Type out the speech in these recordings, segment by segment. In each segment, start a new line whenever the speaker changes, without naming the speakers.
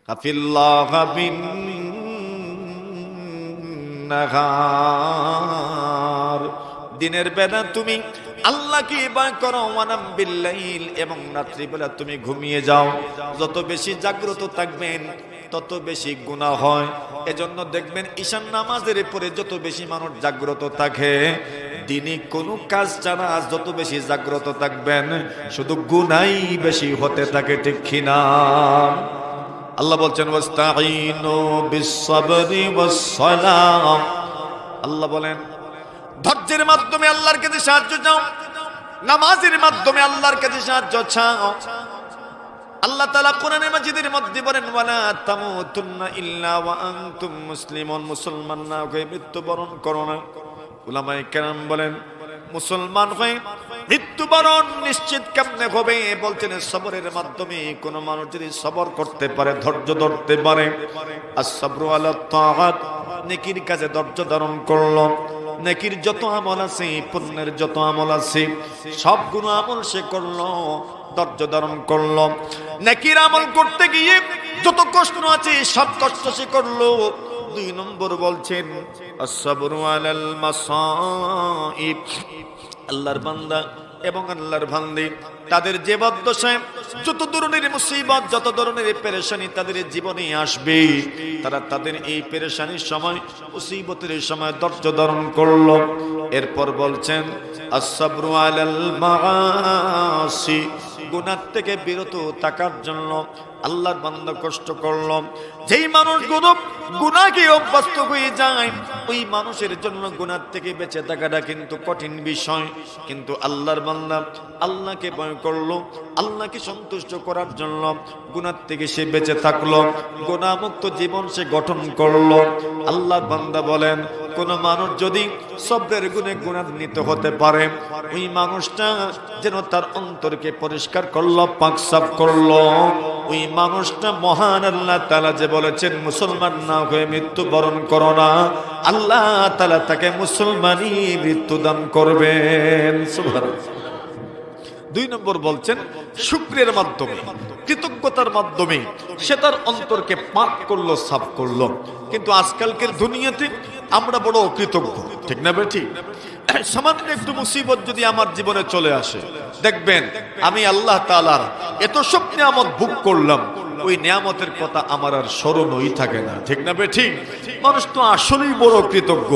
হাফিল্লাহ বিন নাহার, দিনের বেলা তুমি আল্লাহকে ইবাদত করো, ওয়ানাম বিল্লাইল, এবং রাত্রিবেলা তুমি ঘুমিয়ে যাও। যত বেশি জাগ্রত থাকবেন তত বেশি গুনাহ হয়। এজন্য দেখবেন ঈশান নামাজের পরে যত বেশি মানুষ জাগ্রত থাকে, দিনে কোনো কাজ ছাড়া যত বেশি জাগ্রত থাকবেন, শুধু গুনাহই বেশি হতে থাকে, ঠিক কিনা? আল্লাহ বলছেন ওয়াস্তাঈনু বিস-সাবরি ওয়াস-সালাহ। আল্লাহ বলেন ধৈর্যের মাধ্যমে আল্লাহর কাছে সাহায্য চাও, নামাজের মাধ্যমে আল্লাহর কাছে সাহায্য চাও। আল্লাহ তাআলা কোরআনে মাজিদের মধ্যে বলেন ওয়ালা তামুতুন্না ইল্লা ওয়া আনতুম মুসলিমুন, মুসলমান না হয়ে মৃত্যুবরণ করো না। উলামায়ে কেরাম বলেন মুসলমান হয়ে মৃত্যুবরণ নিশ্চিত কেমনে হবে? বলছেন সবরের মাধ্যমে। কোন মানুষ যদি সবর করতে পারে, ধৈর্য ধরতে পারে, আস-সাবরু আলা তাআত, নেকির কাজে ধৈর্য ধারণ করলো, নেকির যত আমল আছে, পুণ্যের যত আমল আছে, সবগুলো আমল সে করলো, ধৈর্য ধারণ করলো। নেকির আমল করতে গিয়ে যত কষ্ট আছে সব কষ্ট সে করলো। 2 নম্বর বলছেন আস-সাবরু আলাল মাসাইব, আল্লাহর বান্দা এবং আল্লাহর বান্দি তাদের যে বদদশায় যত ধরনের মুসিবত, যত ধরনের পেরেশানি তাদের জীবনে আসবে, তারা তাদের এই পেরেশানির সময়, মুসিবতের সময় ধৈর্য ধারণ করলো। এরপর বলছেন আস-সাবরু আলাল মাআসি, গুনাহ থেকে বিরত থাকার জন্য আল্লাহর বান্দা কষ্ট করলো। যেই মানুষগুলো গুনাহে অভ্যস্ত হয়ে যায়, ওই মানুষের জন্য গুনাহ থেকে বেঁচে থাকাটা কিন্তু কঠিন বিষয়। কিন্তু আল্লাহর বান্দা আল্লাহকে ভয় করলো, আল্লাহকে সন্তুষ্ট করার জন্য গুনাহ থেকে সে বেঁচে থাকলো, গুনাহমুক্ত জীবন সে গঠন করলো। আল্লাহর বান্দা বলেন কোন মানুষ যদি সবরের গুণে গুণান্বিত হতে পারে, ওই মানুষটা যেন তার অন্তরকে পরিষ্কার করলো, পাক সাফ করলো। ওই মানুষটা মহান আল্লাহ তাআলা যে বলেছেন মুসলমান না হয়ে মৃত্যুবরণ করো না, আল্লাহ তাআলা তাকে মুসলমানই মৃত্যু দান করবেন। সুবহানাল্লাহ। 2 নম্বর বলছেন শুকরের মাধ্যমে, কৃতজ্ঞতার মাধ্যমে সে তার অন্তরকে পাক করলো, সাফ করলো। কিন্তু আজকালকের দুনিয়াতে আমরা বড় অকৃতজ্ঞ, ঠিক না বেঠি? সামান্য একটু মুসিবত যদি আমার জীবনে চলে আসে, দেখবেন আমি আল্লাহ তাআলার এত সব নিয়ামত ভোগ করলাম, ওই নিয়ামতের কথা আমার আর স্মরণই থাকে না, ঠিক না বেঠি? মানুষ তো আসলেই বড় কৃতজ্ঞ।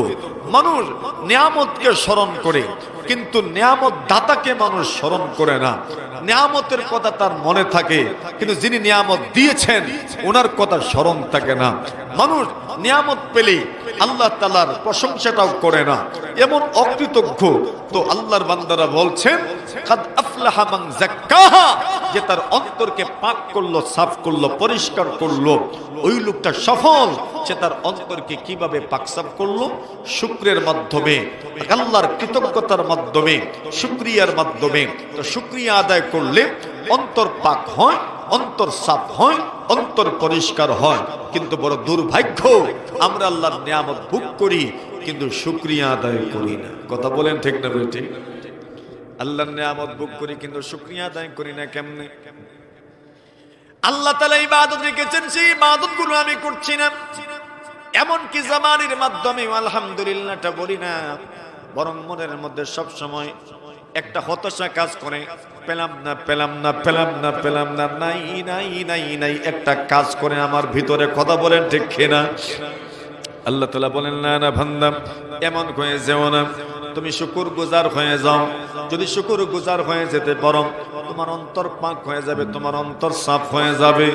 মানুষ নিয়ামতকে স্মরণ করে, কিন্তু নিয়ামত দাতাকে মানুষ স্মরণ করে না। নিয়ামতের কথা তার মনে থাকে, কিন্তু যিনি নিয়ামত দিয়েছেন ওনার কথা স্মরণ থাকে না। মানুষ নিয়ামত পেলে আল্লাহ তাআলার প্রশংসাটাও করে না, এমন অকৃতজ্ঞ। তো আল্লাহর বান্দারা বলছেন কাদ আফলাহা মান যাক্কাহা, যে তার অন্তরকে পাক করলো, সাফ করলো, পরিষ্কার করলো, ওই লোকটা সফল। সে তার অন্তরকে কিভাবে পাক সাফ করলো? শুকরের মাধ্যমে, আল্লাহর কৃতজ্ঞতার মাধ্যমে, শুকরিয়ার মাধ্যমে। তো শুকরিয়া আদায় করলে অন্তর পাক হয়, অন্তর সাফ হয়, অন্তর পরিষ্কার হয়। কিন্তু বড় দুর্ভাগ্য, আমরা আল্লাহর নিয়ামত ভোগ করি কিন্তু শুকরিয়া আদায় করি না। কথা বলেন ঠিক না বেটি? আল্লাহর নিয়ামত ভোগ করি কিন্তু শুকরিয়া আদায় করি না। কেমনে? আল্লাহ তাআলা ইবাদত রেখেছেন, সেই ইবাদতগুলো আমি করছি না। এমনকি জামানের মাধ্যমে আলহামদুলিল্লাহটা বলি না, বরং মনের মধ্যে সব সময় একটা হতাশা কাজ করে, পেলাম না, পেলাম না, পেলাম না, পেলাম না, নাই নাই নাই নাই একটা কাজ করে আমার ভিতরে। কথা বলেন ঠিক কিনা? আল্লাহ তাআলা বলেন না না বান্দা, এমন হয়ে যেও না, তুমি শুকরগুজার হয়ে যাও। যদি শুকরগুজার হয়ে যেতে পারো, তোমার অন্তর পাক হয়ে যাবে, তোমার অন্তর সাফ হয়ে যাবে।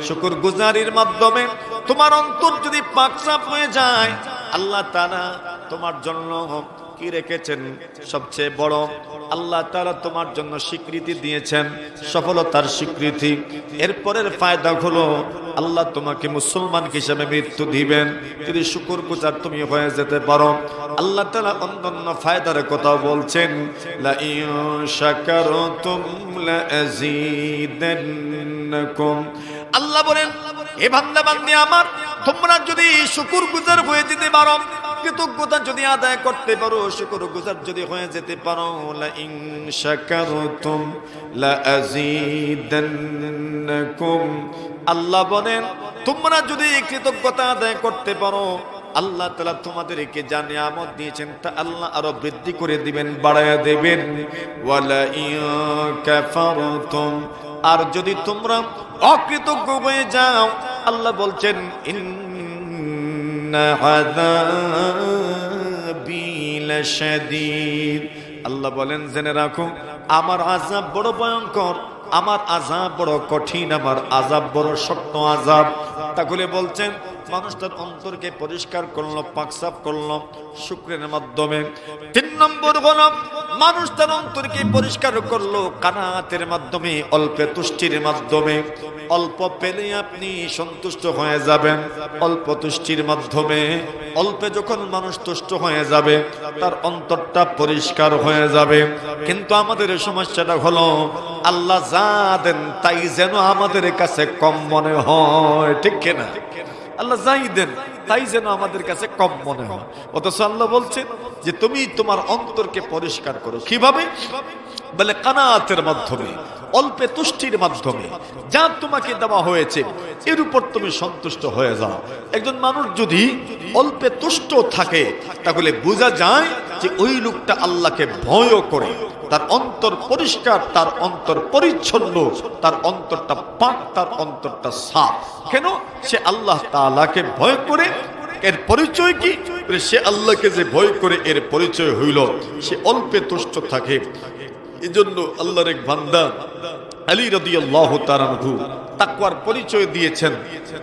শুকরগুজারির মাধ্যমে তোমার অন্তর যদি পাক সাফ হয়ে যায়, আল্লাহ তাআলা তোমার জন্য কি রেখেছেন? সবচেয়ে বড় আল্লাহ তাআলা তোমার জন্য স্বীকৃতি দিয়েছেন, সফলতার স্বীকৃতি। এরপরের ফায়দা হলো আল্লাহ তোমাকে মুসলমান হিসেবে মৃত্যু দিবেন যদি শুকরগুজার তুমি হয়ে যেতে পারো। আল্লাহ তাআলা অন্যান্য ফায়দার কথা বলছেন, লা ইন শাকারতুম লা আযীদান্নাকুম। আল্লাহ বলেন, হে বান্দা বান্দি আমার, তোমরা যদি শুকরগুজার হয়ে যেতে পারো, কৃতজ্ঞতা যদি আদায় করতে পারো, শুকরগুজার যদি হয়ে যেতে পারো, লা ইন শাকারতুম লা আযীদান্নাকুম। আল্লাহ বলেন তোমরা যদি কৃতজ্ঞতা আদায় করতে পারো, আল্লাহ তাআলা তোমাদেরকে যা নিয়ামত দিয়েছেন তা আল্লাহ আরো বৃদ্ধি করে দিবেন, বাড়ায়া দেবেন। ওয়ালা ইন কাফারতুম, আর যদি তোমরা অকৃতজ্ঞ হয়ে যাও, আল্লাহ বলছেন ইন্না আযাবি লাশাদীদ, আল্লাহ বলেন জেনে রাখো আমার আযাব বড় ভয়ঙ্কর, আমার আযাব বড় কঠিন, আমার আযাব বড় শক্ত আযাব। তাহলে বলছেন মানুষ তার অন্তরকে পরিষ্কার করলো, পাক সাফ করলো শুকরের মাধ্যমে। 3 নম্বর হলো মানুষ তার অন্তরকে পরিষ্কার করলো কানাতের মাধ্যমে, অল্পে তুষ্টির মাধ্যমে। অল্প পেলে আপনি সন্তুষ্ট হয়ে যাবেন, অল্প তুষ্টির মাধ্যমে। অল্পে যখন মানুষ তুষ্ট হয়ে যাবে তার অন্তরটা পরিষ্কার হয়ে যাবে। কিন্তু আমাদের সমস্যাটা হলো আল্লাহ যা দেন তাই যেন আমাদের কাছে কম মনে হয়, ঠিক কিনা? আল্লাহ যাই দেন তাই যেন আমাদের কাছে কম মনে হয়। অথচ আল্লাহ বলছেন যে তুমি তোমার অন্তরকে পরিষ্কার করো। কিভাবে? বলে কানাতের মাধ্যমে, অল্পে তুষ্টির মাধ্যমে। যা তোমাকে দেওয়া হয়েছে এর উপর তুমি সন্তুষ্ট হয়ে যাও। একজন মানুষ যদি অল্পে তুষ্ট থাকে তাহলে বোঝা যায় যে ওই লোকটা আল্লাহকে ভয় করে, তার অন্তর পরিষ্কার, তার অন্তর পরিচ্ছন্ন, তার অন্তরটা পাক, তার অন্তরটা সাফ। কেন? সে আল্লাহ তাআলাকে ভয় করে। এর পরিচয় কি? সে আল্লাহকে যে ভয় করে এর পরিচয় হইল সে অল্পে তুষ্ট থাকে। এজন্য আল্লাহর এক বান্দা আলী রাদিয়াল্লাহু তাআলা আনহু তাকওয়ার পরিচয় দিয়েছেন।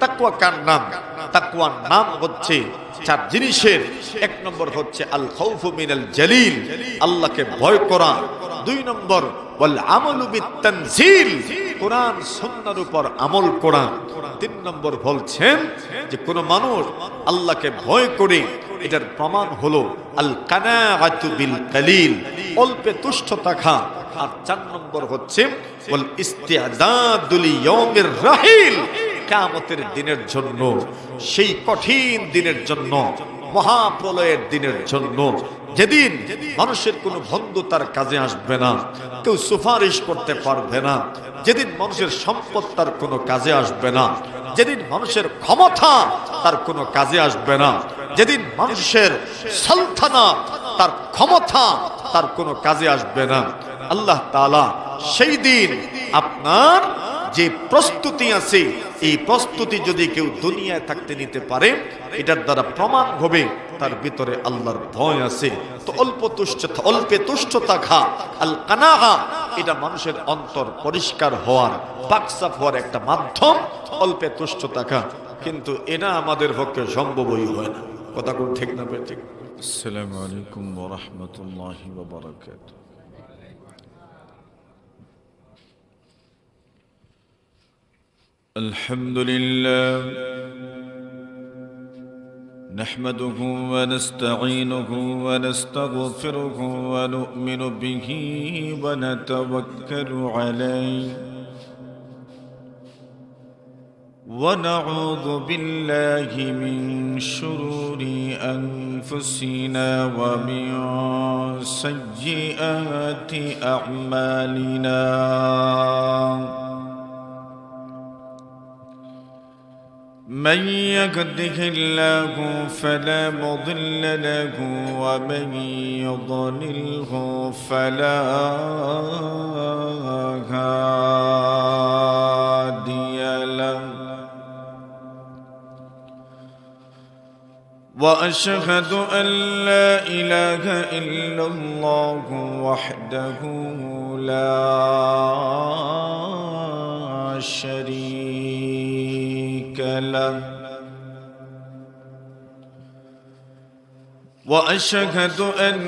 তাকওয়া কার নাম? তাকওয়ার নাম হচ্ছে 4 জিনিসের। 1 নম্বর হচ্ছে আল খাউফু মিনাল জালিল, আল্লাহকে ভয় করা। 2 নম্বর ওয়াল আমালু বিত-তানজিল, কোরআন সুন্নাহর উপর আমল করা। 3 নম্বর বলছেন যে কোন মানুষ আল্লাহকে ভয় করে এটার প্রমাণ হলো আল কানাআতু বিল কালিল, অল্পে তুষ্ট থাকা। আর 4 নম্বর হচ্ছে ওয়াল ইস্তিআদাদু লিয়াউমির রাহিল, কিয়ামতের দিনের জন্য, সেই কঠিন দিনের জন্য, মহাপ্রলয়ের দিনের জন্য, যেদিন মানুষের কোনো বন্ধু তার কাজে আসবে না, কেউ সুপারিশ করতে পারবে না, যেদিন মানুষের সম্পদ তার কোনো কাজে আসবে না, যেদিন মানুষের ক্ষমতা তার কোনো কাজে আসবে না, যেদিন মানুষের সালতানাত তার ক্ষমতা তার কোনো কাজে আসবে না। আল্লাহ তাআলা সেই দিন আপনার যে প্রস্তুতি আছে, এই প্রস্তুতি যদি কেউ দুনিয়ায় থাকতে নিতে পারে, এটার দ্বারা প্রমাণ হবে তার ভিতরে আল্লাহর ভয় আছে। তো অল্পে তুষ্ট থাকা, আল কানাআ, এটা মানুষের অন্তর পরিষ্কার হওয়ার, পাকসাফ হওয়ার একটা মাধ্যম, অল্পে তুষ্ট থাকা। কিন্তু এটা আমাদের পক্ষে সম্ভবই হয় না। কথা কোন ঠিক না? ঠিক।
আসসালামু আলাইকুম ওয়া রাহমাতুল্লাহি ওয়া বারাকাতুহু। আলহামদুলিল্লাহ নাহমাদুহু ওয়া নাস্তাঈনুহু ওয়া নাস্তাগফিরুহু ওয়া নু'মিনু বিহি ওয়া নাতাওয়াক্কালু আলাইহি ونعوذ بالله من شرور أنفسنا ومن سيئات أعمالنا من يهده الله فلا مضل له ومن يضلله فلا هادي له وأشهد أن لا إله إلا الله وحده لا شريك له وأشهد أن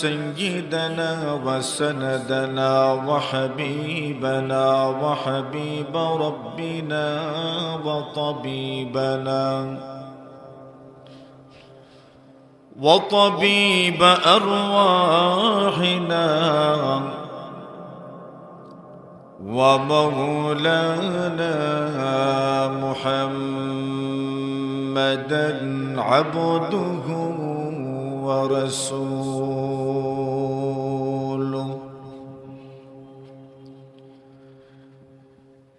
سيدنا وسندنا وحبيبنا وحبيب ربنا وطبيب أرواحنا ومولانا محمدا عبده ورسوله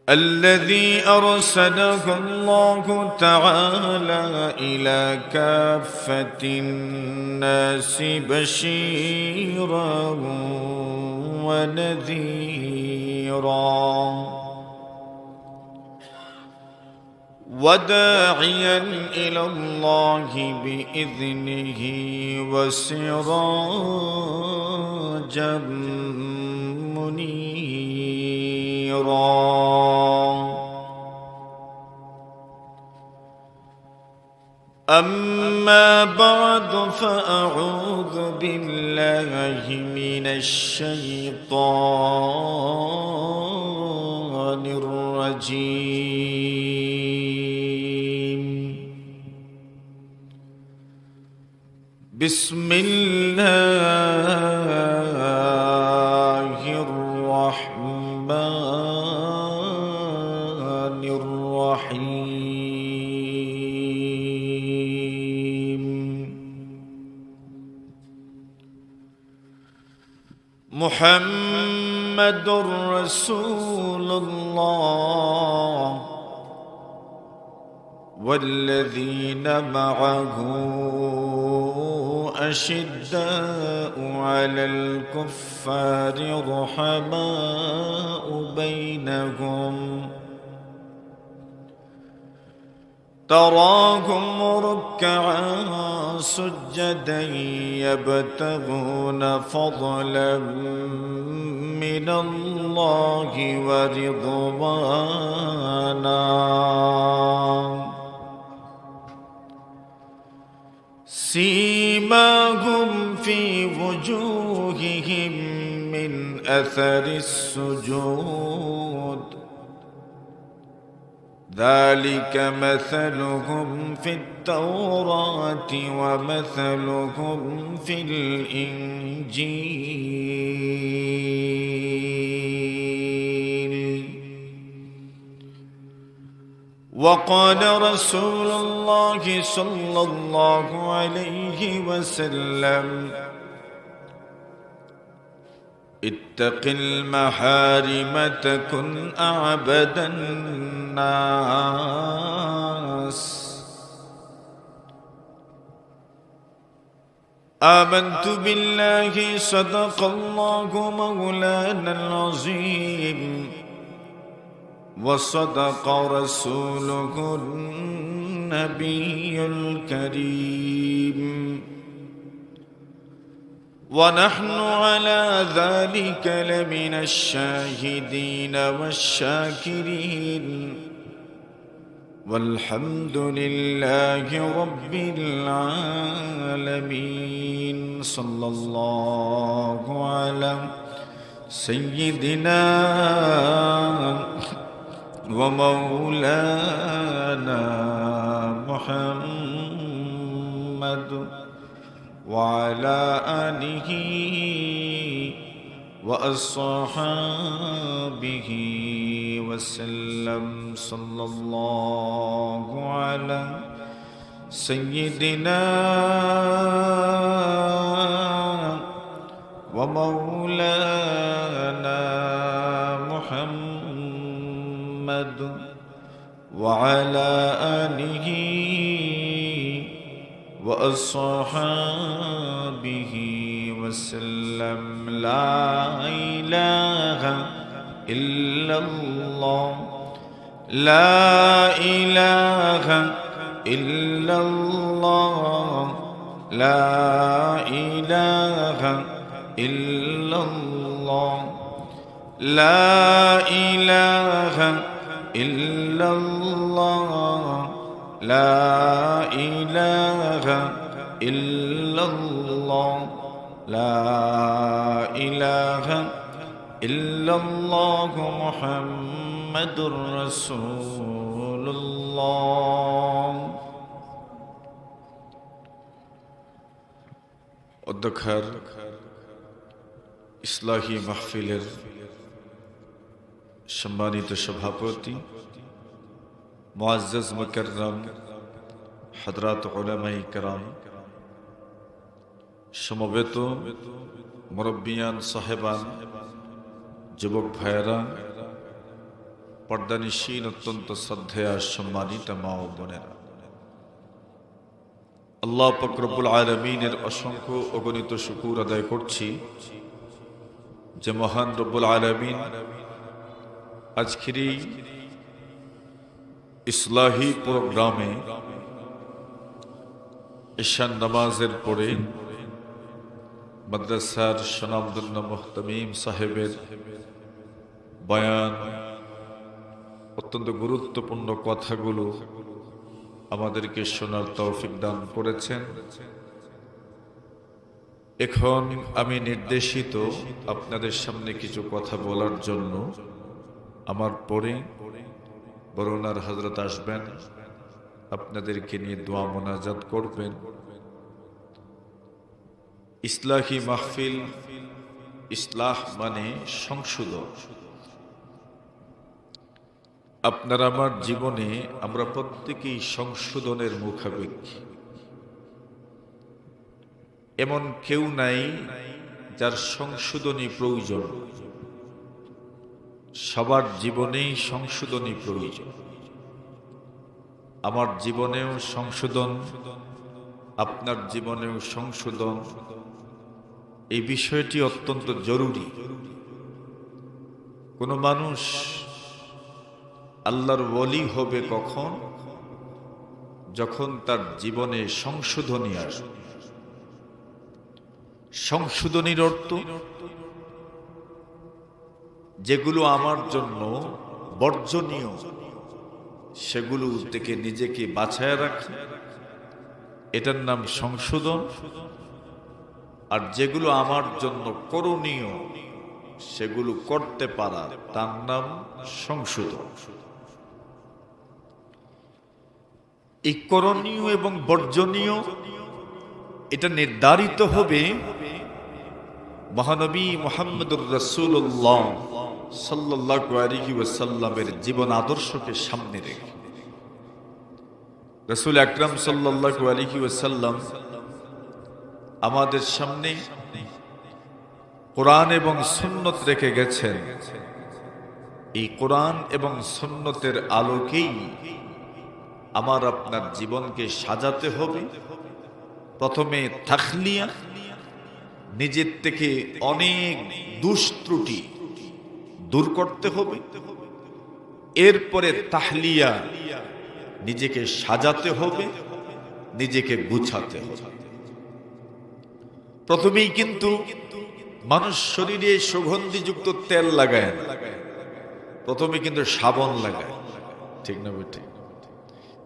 الذي أرسله الله تعالى إلى كافة الناس بشيرا ونذيرا وداعيا إلى الله بإذنه وسراجا منيرا أما بعد فأعوذ بالله من الشيطان الرجيم بسم الله الرحمن الرحيم محمد رسول الله والذين معه أشداء على الكفار رحماء بينهم تراهم ركعا سجدا يبتغون فضلا من الله ورضوانا سيماهم في وجوههم من أثر السجود ذلك مثلهم في التوراة ومثلهم في الإنجيل وقال رسول الله صلى الله عليه وسلم اتق المحارم تكن أعبد الناس آمنت بالله صدق الله مولانا العظيم وصدق رسوله النبي الكريم ونحن على ذلك لمن الشاهدين والشاكرين والحمد لله رب العالمين صلى الله على سيدنا ومولانا محمد وعلى آله وأصحابه وسلم صلى الله على سيدنا ومولانا محمد وعلى آله وأصحابه وسلم لا إله إلا الله لا إله إلا الله لا إله إلا الله لا إله إلا الله لا إله إلا الله لا إله إلا الله محمد رسول الله অধ্যক্ষার ইসলাহী মাহফিলের সম্মানিত সভাপতি মুআজ্জাজ মুকাররম হযরত উলামায়ে কেরাম, সমবেত মুরব্বিয়ান সাহেবান, যুবক ভাইয়েরা, পর্দানিশীন অত্যন্ত শ্রদ্ধেয় সম্মানিত মা ও বোনেরা, আল্লাহ পাক রব্বুল আলামিনের অসংখ্য অগণিত শুকর আদায় করছি যে মহান রব্বুল আলামিন আজকের এই ইসলাহি প্রোগ্রামে ঈশান নামাজের পরে মাদ্রাসার সুনামধন্য মুহতামিম সাহেবের বয়ান, অত্যন্ত গুরুত্বপূর্ণ কথাগুলো আমাদেরকে শোনার তৌফিক দান করেছেন। এখন আমি নির্দেশিত আপনাদের সামনে কিছু কথা বলার জন্য। আমার পরে বরুণার হযরত আসবেন, আপনাদেরকে নিয়ে দোয়া মোনাজাত করবেন। ইসলাহি মাহফিল, ইসলাহ মানে সংশোধন। আপনার আমার জীবনে আমরা প্রত্যেকেই সংশোধনের মুখাপেক্ষী। এমন কেউ নাই যার সংশোধনী প্রয়োজন। সবার জীবনেই সংশোধনী প্রয়োজন। আমার জীবনেও সংশোধন, আপনার জীবনেও সংশোধন। এই বিষয়টি অত্যন্ত জরুরি। কোনো মানুষ আল্লাহর ওলি হবে কখন? যখন তার জীবনে সংশোধনী আসে। সংশোধনীর অর্থ যেগুলো আমার জন্য বর্জনীয় সেগুলো থেকে নিজেকে বাঁচায় রাখা, এটার নাম সংশোধন। আর যেগুলো আমার জন্য করণীয় সেগুলো করতে পারা, তার নাম সংশোধন। এই করণীয় এবং বর্জনীয় এটা নির্ধারিত হবে মহানবী মুহাম্মদুর রাসূলুল্লাহ সাল্লাল্লাহু আলাইহি ওয়াসাল্লামের জীবন আদর্শকে সামনে রেখে। রাসূল আকরাম সাল্লাল্লাহু আলাইহি ওয়াসাল্লাম আমাদের সামনে কোরআন এবং সুন্নত রেখে গেছেন। এই কোরআন এবং সুন্নতের আলোকেই আমার আপনার জীবনকে সাজাতে হবে। প্রথমে তাখলিয়া, নিজের থেকে অনেক দুষ্ত্রুটি দূর করতে হবে। এরপরে তাহলিয়া, নিজেকে সাজাতে হবে, নিজেকে গুছাতে হবে। প্রথমেই কিন্তু মানুষ শরীরে সুগন্ধিযুক্ত তেল লাগায় না, প্রথমে কিন্তু সাবান লাগায়। ঠিক না বেঠিক?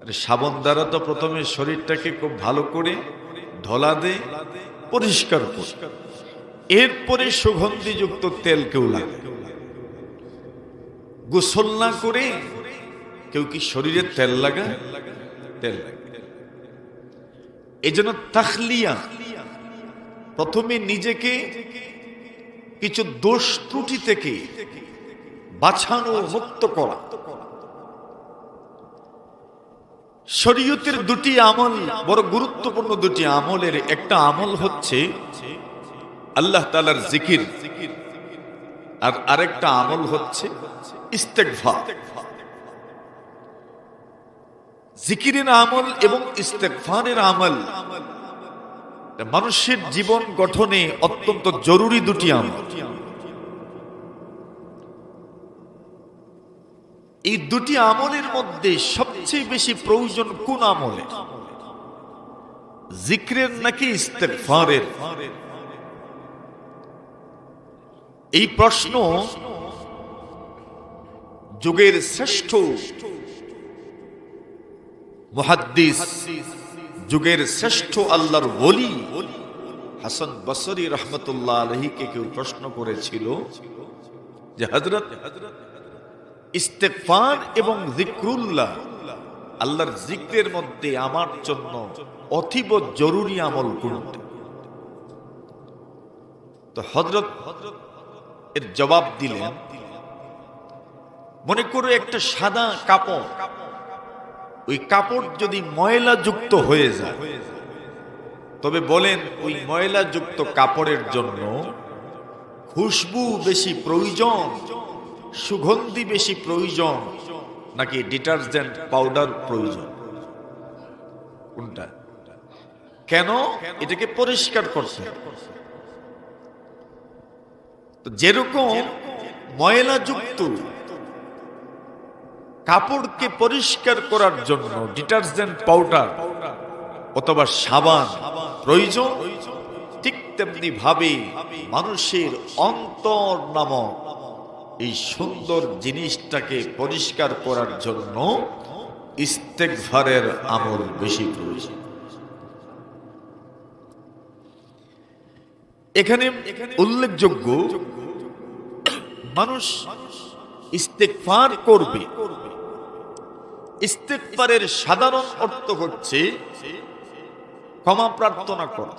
আরে সাবান দ্বারা তো প্রথমে শরীরটাকে খুব ভালো করে ধলা দে, পরিষ্কার করে, এরপরে সুগন্ধিযুক্ত তেল কেউ লাগায়। গোসল না করে কেউ কি শরীরে তেল লাগায়? তেল লাগায়। এই জন্য তাখলিয়া, প্রথমে নিজেকে কিছু দোষ ত্রুটি থেকে বাঁচানো, মুক্ত করা। শরীয়তের দুটি আমল বড় গুরুত্বপূর্ণ। দুটি আমলের একটা আমল হচ্ছে আল্লাহ তাআলার জিকির, আর আরেকটা আমল হচ্ছে ইস্তেগফার। জিকিরের আমল এবং ইস্তেগফারের আমল মানুষের জীবন গঠনে অত্যন্ত জরুরি দুটি আমল। এই দুটি আমলের মধ্যে সবচেয়ে বেশি প্রয়োজন কোন আমলে? জিক্রের নাকি ইস্তেগফারের? এই প্রশ্ন যুগের শ্রেষ্ঠ মুহাদ্দিস, যুগের শ্রেষ্ঠ আল্লাহর ওলি হাসান বসরি রহমতুল্লাহ আলাইহিকে কেউ প্রশ্ন করেছিল যে হযরত, ইস্তেগফার এবং যিকরুল্লাহ, আল্লাহর জিক্রের মধ্যে আমার জন্য অতীব জরুরি আমল কোনটা? তো হযরত এর জবাব দিলেন, মনে করো একটা সাদা কাপড়, ওই কাপড় যদি ময়লা যুক্ত হয়ে যায়, তবে বলেন ওই ময়লা যুক্ত কাপড়ের জন্য খুশবু বেশি প্রয়োজন
সুগন্ধি বেশি প্রয়োজন নাকি ডিটারজেন্ট পাউডার প্রয়োজন? কোনটা? কেন? এটাকে পরিষ্কার করতে। তো যেরকম ময়লাযুক্ত কাপড়কে পরিষ্কার করার জন্য ডিটারজেন্ট পাউডার অথবা সাবান প্রয়োজন, ঠিক তেমনি ভাবে মানুষের অন্তর নামক এই সুন্দর জিনিসটাকে পরিষ্কার করার জন্য ইস্তেগফারের আমল বেশি প্রয়োজন। এখানে উল্লেখযোগ্য, মানুষ ইস্তেগফার করবে। ইস্তেগফারের সাধারণ অর্থ হচ্ছে ক্ষমা প্রার্থনা করা,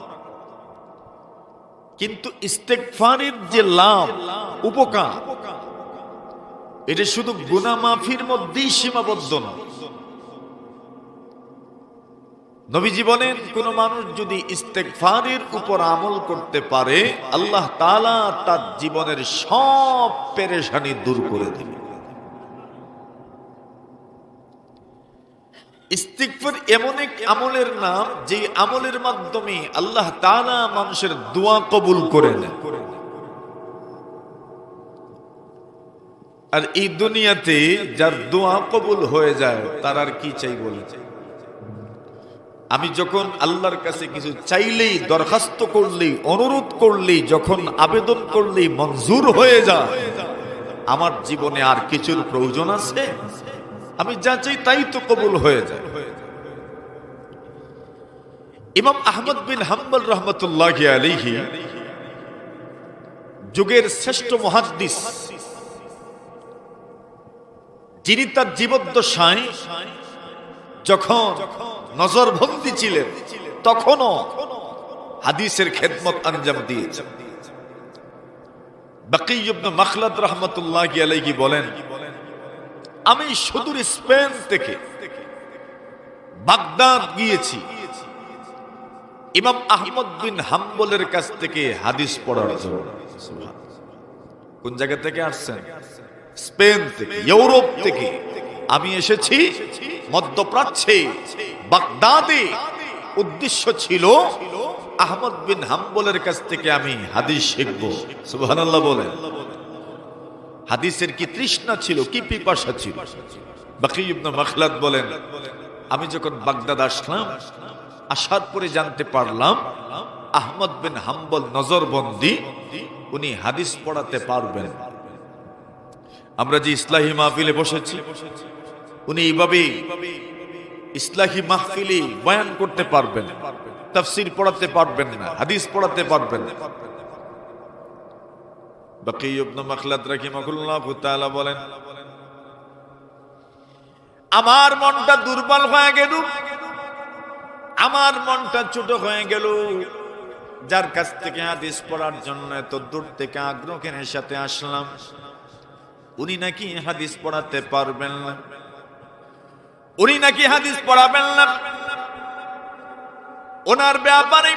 কিন্তু ইস্তেগফারের যে লাভ, উপকার, এটা শুধু গুনাহ মাফির মধ্যেই সীমাবদ্ধ না। নবীজি বলেন, কোন মানুষ যদি ইস্তেগফারের উপর আমল করতে পারে, আল্লাহ তাআলা তার জীবনের সব পেরেশানি দূর করে দিবেন। ইস্তিগফার এমন এক আমলের নাম, যে আমলের মাধ্যমে আল্লাহ তাআলা মানুষের দোয়া কবুল করে নেন। আর এই দুনিয়াতে যার দোয়া কবুল হয়ে যায়, তার আর কি চাই বলে? আমি যখন আল্লাহর কাছে কিছু চাইলেই, দরখাস্ত করলেই, অনুরোধ করলেই, যখন আবেদন করলেই মঞ্জুর হয়ে যায়, আমার জীবনে আর কিছুর প্রয়োজন আছে? আমি যা চাই তাই তো কবুল হয়ে যায়। ইমাম আহমদ বিন হাম্বল রাহমাতুল্লাহি আলাইহি যুগের শ্রেষ্ঠ মুহাদ্দিস, যিনি তার জীবদ্দশায় যখন নজরবন্দি ছিলেন, তখনও হাদিসের খেদমত আঞ্জাম দিয়েছেন। বাকি ইবনে মাখলাদ রাহমাতুল্লাহি আলাইহি বলেন, আমি সুদূর স্পেন থেকে বাগদাদ গিয়েছি ইমাম আহমদ বিন হাম্বলের কাছ থেকে হাদিস পড়ার জন্য। কোন জায়গা থেকে আসছেন? স্পেন থেকে, ইউরোপ থেকে। আমি এসেছি মধ্যপ্রাচ্যে, বাগদাদে। উদ্দেশ্য ছিল আহমদ বিন হাম্বলের কাছ থেকে আমি হাদিস শিখব। সুবহানাল্লাহ বলেন। হাদিসের কি তৃষ্ণা ছিল, কি পিপাসা ছিল! বাকি ইবনে মাখলাদ বলেন, আমি যখন বাগদাদ আসলাম, আসার পরে জানতে পারলাম আহমদ বিন হাম্বল নজরবন্দি, উনি হাদিস পড়াতে পারবেন। আমরা যে ইসলাহি মাহফিলে বসেছি, উনি এইভাবে ইসলাহি মাহফিলে বয়ান করতে পারবেন, তাফসীর পড়াতে পারবেন না, হাদিস পড়াতে পারবেন না। বাকি ইবনে মাখলাদ রাহিমাহুল্লাহ তাআলা বলেন, আমার মনটা দুর্বল হয়ে গেল, আমার মনটা ছোট হয়ে গেল। যার কাছ থেকে হাদিস পড়ার জন্য এত দূর থেকে আগ্রহের সাথে আসলাম, উনি নাকি হাদিস পড়াতে পারবেন না, উনি নাকি হাদিস পড়াবেন না, ওনার ব্যাপারে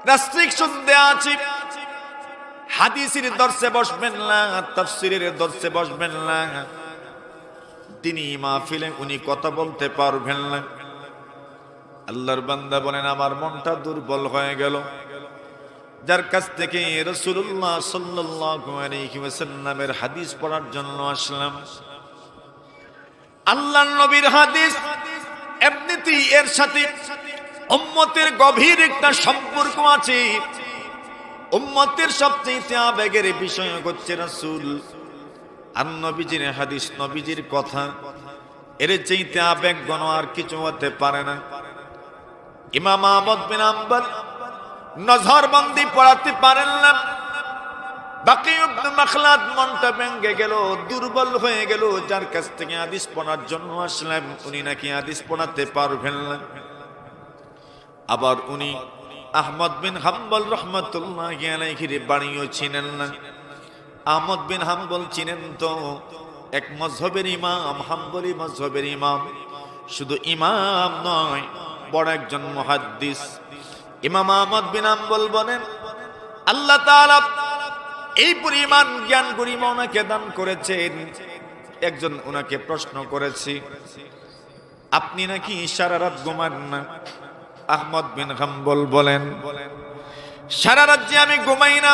রেস্ট্রিকশন দেয়া আছে। হাদিসের দর্শে বসবেন না, তাফসীরের দর্শে বসবেন না, তিনি মাহফিলে উনি কথা বলতে পারবেন না। আল্লাহর বান্দা বলেন, আমার মনটা দুর্বল হয়ে গেল। যার কাছ থেকে রাসূলুল্লাহ সাল্লাল্লাহু আলাইহি ওয়াসাল্লামের হাদিস পড়ার জন্য আসলাম, আল্লাহর নবীর হাদিস এমনিতেই এর সাথে উম্মতের গভীর একটা সম্পর্ক আছে। উম্মতের সবচেয়ে আবেগের বিষয় হচ্ছে রাসূল আর নবীজির হাদিস, নবীজির কথা। এর চাইতে আবেগ গণ আর কিছু হতে পারে না। ইমাম আহমদ বিন হাম্বল নজরবন্দি পড়াতে পারেন না। বাকি ইবনে মাখলাদ মনটা ভেঙে গেল, দুর্বল হয়ে গেল। যার কাছ থেকে হাদিস পড়ার জন্য আসলাম, উনি নাকি হাদিস পড়াতে পারবেন না। আবার উনি আহমদ বিন হাম্বল রাহমাতুল্লাহি আলাইহির বাড়িও চিনেন না। আহমদ বিন হাম্বল চিনেন তো এক মযহবের ইমাম, হাম্বলি মযহবের ইমাম। শুধু ইমাম নয়, বড় একজন মুহাদ্দিস। ইমাম আহমদ বিন হাম্বল বলেন, আল্লাহ তাআলা এই পরিমাণ জ্ঞান গরিমা ওনাকে দান করেছেন। একজন ওনাকে প্রশ্ন করেছি, আপনি নাকি সারা রাত ঘুমান না? আহমদ বিন হাম্বল বলেন, সারা রাত যে আমি ঘুমাই না,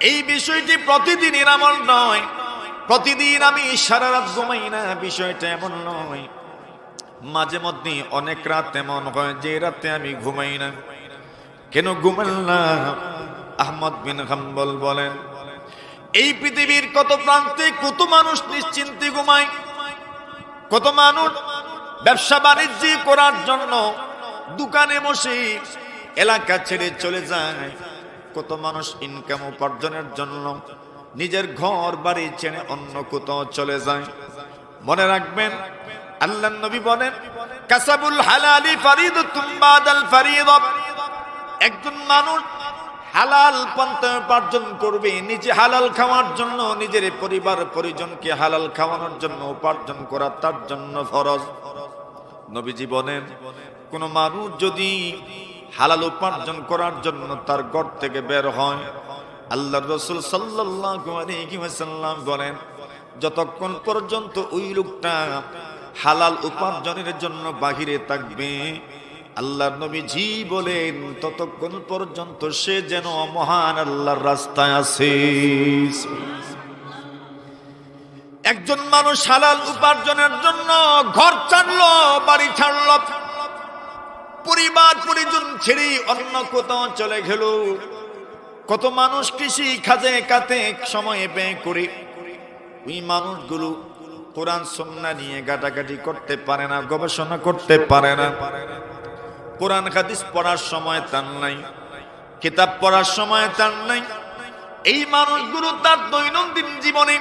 এই বিষয়টি প্রতিদিনের আমল নয়। প্রতিদিন আমি সারা রাত ঘুমাই না বিষয়টা এমন নয়। মাঝে মধ্যে অনেক রাত এমন হয় যে রাতে আমি ঘুমাই না। কেন ঘুমান না? আহমদ বিন হাম্বল বলেন, এই পৃথিবীর কত প্রান্তে কত মানুষ নিশ্চিন্তে ঘুমায়, কত মানুষ ব্যবসা বাণিজ্য করার জন্য দোকানে বসে এলাকা ছেড়ে চলে যায়, কত মানুষ ইনকাম উপার্জনের জন্য নিজের ঘর বাড়ি ছেড়ে অন্য কোথাও চলে যায়। মনে রাখবেন, আল্লাহর নবী বলেন, কাসাবুল হালালি ফারিদাতুম বাদাল ফারিদা। একজন মানুষ হালাল পন্থায় উপার্জন করবে, নিজে হালাল খাওয়ার জন্য, নিজের পরিবার পরিজনকে হালাল খাওয়ানোর জন্য উপার্জন করা তার জন্য ফরজ। নবীজি বলেন, কোন মানুষ যদি হালাল উপার্জন করার জন্য তার ঘর থেকে বের হয়, আল্লাহর রাসূল সাল্লাল্লাহু আলাইহি ওয়াসাল্লাম বলেন, যতক্ষণ পর্যন্ত ওই লোকটা হালাল উপার্জনের জন্য বাহিরে থাকবে, আল্লাহর নবীজি বলেন, ততক্ষণ পর্যন্ত সে যেন মহান আল্লাহর রাস্তায় আছে। একজন মানুষ হালাল উপার্জনের জন্য ঘর ছাড়লো, বাড়ি ছাড়লো, পরিবার পরিজন ছেড়ে অন্য কোথাও চলে গেল। কত মানুষ কৃষি কাজে কাতে সময় ব্যয় করে, ওই মানুষগুলো কোরআন সুন্নাহ নিয়ে গাটাগাটি করতে পারে না, গবেষণা করতে পারে না। কোরআন হাদিস পড়ার সময় তার নাই, কিতাব পড়ার সময় তার নাই। এই মানুষগুলো তার দৈনন্দিন জীবনে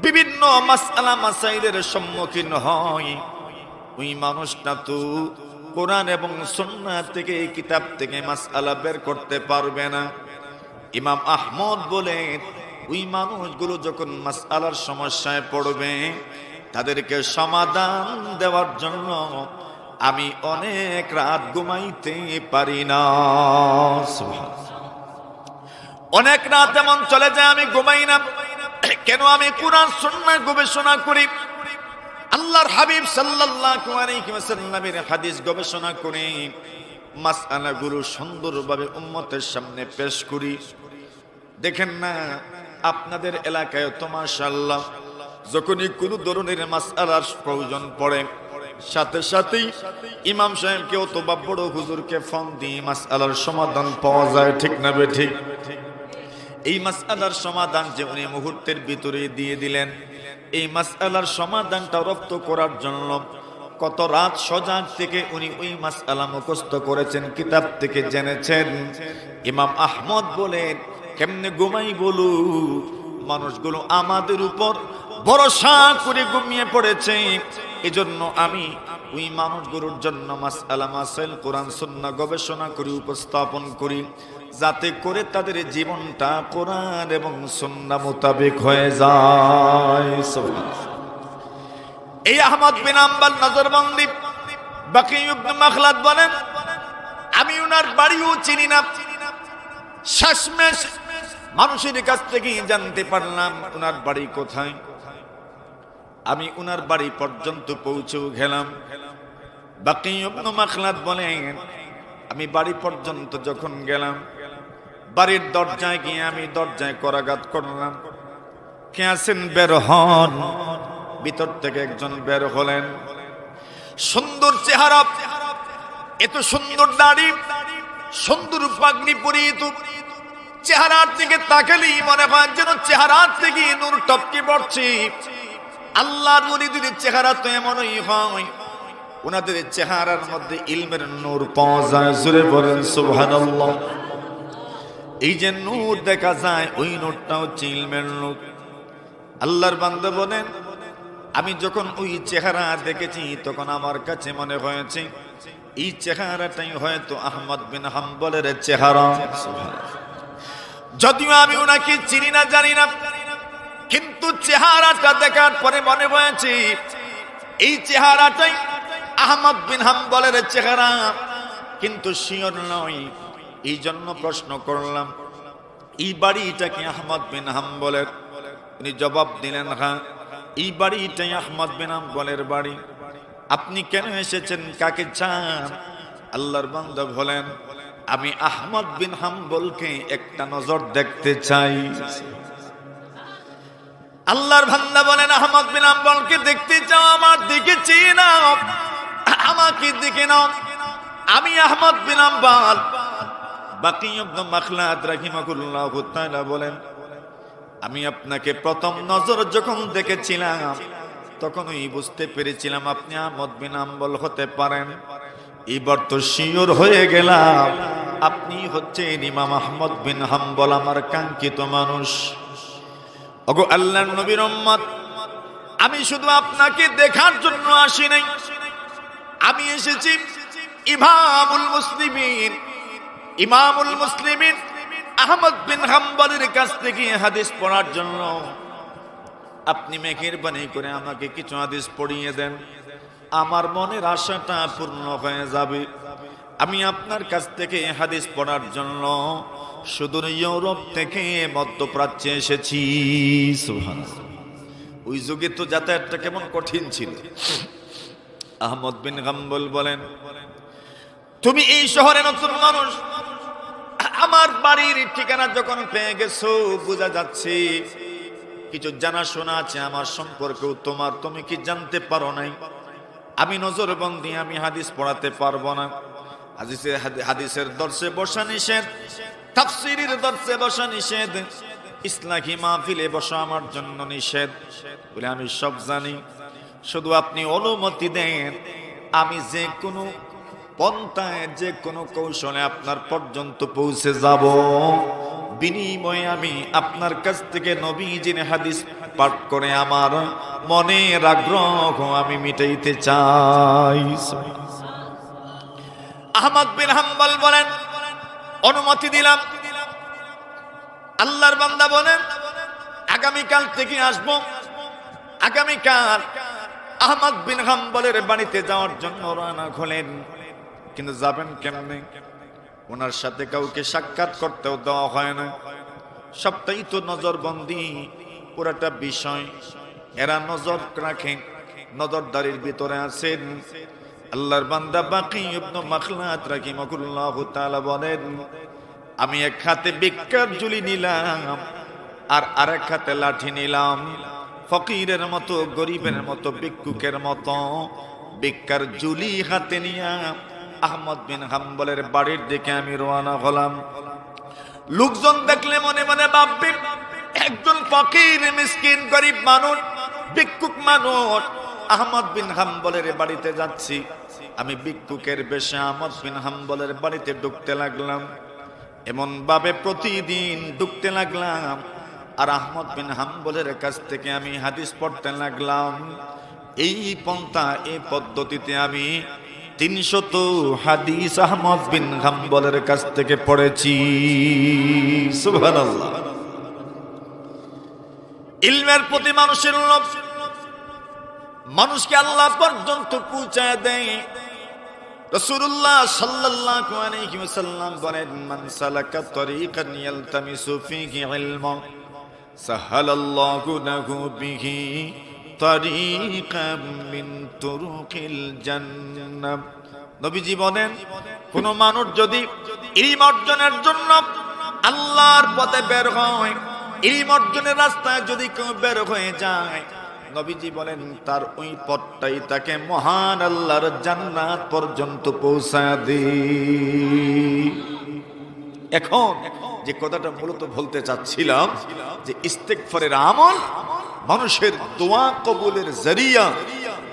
বিভিন্ন মাসআলা মাসাইলের সম্মুখীন হয়। ওই মানুষটা তো কোরআন এবং সুন্নাহ থেকে, কিতাব থেকে মাসআলা বের করতে পারবে না। ইমাম আহমদ বলেন, ওই মানুষগুলো যখন মাসআলার সমস্যায় পড়বে, তাদেরকে সমাধান দেওয়ার জন্য আমি অনেক রাত ঘুমাইতে পারি না। অনেক রাত এমন চলে যায় আমি ঘুমাই না। কেন? আমি কোরআন সুন্নাহ গবেষণা করি, আল্লাহর হাবিব সাল্লাল্লাহু আলাইহি ওয়াসাল্লামের হাদিস গবেষণা করি, মাসআলাগুলো সুন্দরভাবে উম্মতের সামনে পেশ করি। দেখেন না, আপনাদের এলাকায় তো মাশাআল্লাহ যখনই কোনো ধরনের মাসআলার প্রয়োজন পড়ে, সাথে সাথেই ইমাম সাহেবকে অথবা বড় হুজুরকে ফোন দিয়ে মাসআলার সমাধান পাওয়া যায়, ঠিক না বেঠিক? এই মাসআলার সমাধান যে উনি মুহূর্তের ভিতরে দিয়ে দিলেন, এই মাসআলার সমাধানটা রপ্ত করার জন্য কত রাত সজাগ থেকে উনি ওই মাসআলা মুখস্থ করেছেন, কিতাব থেকে জেনেছেন। ইমাম আহমদ বলেন, কেমনে ঘুমাই বলু? মানুষগুলো আমাদের উপর ভরসা করে ঘুমিয়ে পড়েছে। এজন্য আমি ওই মানুষগুলোর জন্য মাসআলা মাসাইল কোরআন সুন্নাহ গবেষণা করি, উপস্থাপন করি, যাতে করে তাদের জীবনটা কোরআন এবং সুন্নাহ মোতাবেক হয়ে যায়। এই আহমদ বিন হাম্বল নজরবন্দি বাকি ইবনে মাখলাদ বলেন, আমি উনার বাড়িও চিনি না। শেষমেশ মানুষের কাছ থেকে জানতে পারলাম উনার বাড়ি কোথায়। আমি উনার বাড়ি পর্যন্ত পৌঁছেও গেলাম। বাকি ইবনে মাখলাদ বলেন, আমি বাড়ি পর্যন্ত যখন গেলাম, বাড়ির দরজায় গিয়ে আমি দরজায় করাঘাত করলাম, কে আছেন বের হন। ভিতর থেকে একজন বের হলেন, সুন্দর চেহারা, এত সুন্দর দাড়ি, সুন্দর পাগড়ি পরিহিত, চেহারার দিকে তাকালেই মনে হয় যেন চেহারার থেকে নূর টপকে পড়ছে। আল্লাহর ওলিদের চেহারা তো এমনই হয়, ওনাদের চেহারার মধ্যে ইলমের নূর পাওয়া যায়। জোরে বলেন সুবহানাল্লাহ। এই যে নূর দেখা যায়, ওই নূরটা হচ্ছে ইলমের নূর। আল্লাহর বান্দা বলেন, আমি যখন ওই চেহারা দেখেছি তখন আমার কাছে মনে হয়েছে এই চেহারাটাই হয়তো আহমদ বিন হাম্বলের চেহারা। যদিও আমি ওনাকে চিনি না, জানি না, কিন্তু চেহারাটা দেখার পরে মনে হয়েছে এই চেহারাটাই আহমদ বিন হাম্বলের চেহারা, কিন্তু শিওর নয়। এই জন্য প্রশ্ন করলাম, এই বাড়িটাকে আহমদ বিন হাম্বলের? উনি জবাব দিলেন, হ্যাঁ, এই বাড়িটাই আহমদ বিন হাম্বলের বাড়ি। আপনি কেন এসেছেন, কাকে চান? আল্লাহর বান্দা বলেন, আমি আহমদ বিন হাম্বলকে একটা নজর দেখতে চাই। আল্লাহর বান্দা বলেন, আহমদ বিন হাম্বলকে দেখতে চাও? আমার দিকে চেয়ে নাও, আমাকে দেখে নাও। আমি আহমদ বিন হাম্বল। বাকি ইবনে মাখলাদ রাহিমাহুল্লাহ তাআলা বলেন, আমি আপনাকে প্রথম নজর যখন দেখেছিলাম তখনই বুঝতে পেরেছিলাম আপনি আহমদ বিন হাম্বল হতে পারেন। এবার তো শিওর হয়ে গেলাম আপনি হচ্ছেন ইমাম আহমদ বিন হাম্বল, আমার কাঙ্ক্ষিত মানুষ। ওগো আল্লাহর নবীর উম্মত, আমি শুধু আপনাকে দেখার জন্য আসি নাই, আমি এসেছি ইমামুল মুসলিমিন আহমদ বিন হাম্বলের কাছ থেকে হাদিস পড়ার জন্য। আপনি মেহেরবানি করে আমাকে কিছু হাদিস পড়িয়ে দেন, আমার মনের আশাটা পূর্ণ হয়ে যাবে। আমি আপনার কাছ থেকে হাদিস পড়ার জন্য সুদূর ইউরোপ থেকে মধ্যপ্রাচ্যে এসেছি। সুবহানাল্লাহ। ওই যুগে তো যাতায়াতটা কেমন কঠিন ছিল। আহমদ বিন হাম্বল বলেন, তুমি এই শহরে নতুন মানুষ, আমার বাড়ির ঠিকানা যখন পেয়ে গেছো বোঝা যাচ্ছে কিছু জানাশোনা আছে আমার সম্পর্কেও তোমার, তুমি কি জানতে পারো নাই আমি নজরবন্দি, আমি হাদিস পড়াতে পারবো না। হাদিসের দর্শে বসা নিষেধ, তাফসীরের দর্শে বসা নিষেধ, ইসলাহি মাহফিলে বসা আমার জন্য নিষেধ বলে আমি সব জানি। শুধু আপনি অনুমতি দেন, আমি যে কোনো পন্থায় যে কোনো কৌশলে আপনার পর্যন্ত পৌঁছে যাব। বিনিময়ে আমি আপনার কাছ থেকে নবীজির হাদিস পাঠ করে আমার মনের আগ্রহ আমি মিটাইতে চাই। আহমদ বিন হাম্বল বলেন, অনুমতি দিলাম। আল্লাহর বান্দা বলেন, আগামীকাল থেকে আসবো। আগামীকাল আহমদ বিন হাম্বলের বাড়িতে যাওয়ার জন্য রওনা হলেন। কিন্তু যাবেন কেমনে? ওনার সাথে কাউকে সাক্ষাৎ করতেও দেওয়া হয় না, সবটাই তো নজরবন্দি, পুরাটা বিষয় এরা নজর রাখেন, নজরদারির ভিতরে আছেন। আল্লাহর বান্দা বাকি ইবনে মাখলাদ রাহিমাহুল্লাহ তাআলা বলেন, আমি এক হাতে ভিক্ষার ঝুলি নিলাম আর আরেক হাতে লাঠি নিলাম। ফকিরের মতো, গরিবের মতো, ভিক্ষুকের মতো ভিক্ষার ঝুলি হাতে নিয়া আহমদ বিন হাম্বলের বাড়ির দিকে আমি রওনা হলাম। লোকজন দেখলে মনে মনে ভাববে একজন ফকির, মিসকিন, গরিব মানুষ, ভিক্ষুক মানুষ আহমদ বিন হাম্বলের বাড়িতে যাচ্ছি। আমি ভিক্ষুকের বেশে আহমদ বিন হাম্বলের বাড়িতে ঢুকতে লাগলাম। এমন ভাবে প্রতিদিন ঢুকতে লাগলাম আর আহমদ বিন হাম্বলের কাছ থেকে আমি হাদিস পড়তে লাগলাম। এই পন্থা, এই পদ্ধতিতে আমি 300 হাদিস আহমদ বিন হাম্বলের কাছ থেকে পড়েছি। সুবহানাল্লাহ। ইলমের প্রতি মানুষের লোভ মানুষকে আল্লাহ পর্যন্ত পৌঁছায় দেয়। রাসূলুল্লাহ সাল্লাল্লাহু আলাইহি ওয়াসাল্লাম বলেন, মান সালাকা তরিকান ইয়ালতামিসু ফীহি ইলমান সাহালাল্লাহু লাহু বিহি তরিকাম মিন তুরুকিল জান্নাহ। নবীজি বলেন, কোন মানুষ যদি ইলম অর্জনের জন্য আল্লাহর পথে বের হয়, ইলম অর্জনের রাস্তায় যদি কেউ বের হয়ে যায়, নবীজি বলেন তার ওই পথটাই তাকে মহান আল্লাহর জান্নাত পর্যন্ত পৌঁছায় দেয়। এখন যে কথাটা মূলত বলতে চাচ্ছিলাম যে ইস্তেগফারের আমল মানুষের দোয়া কবুলের জরিয়া,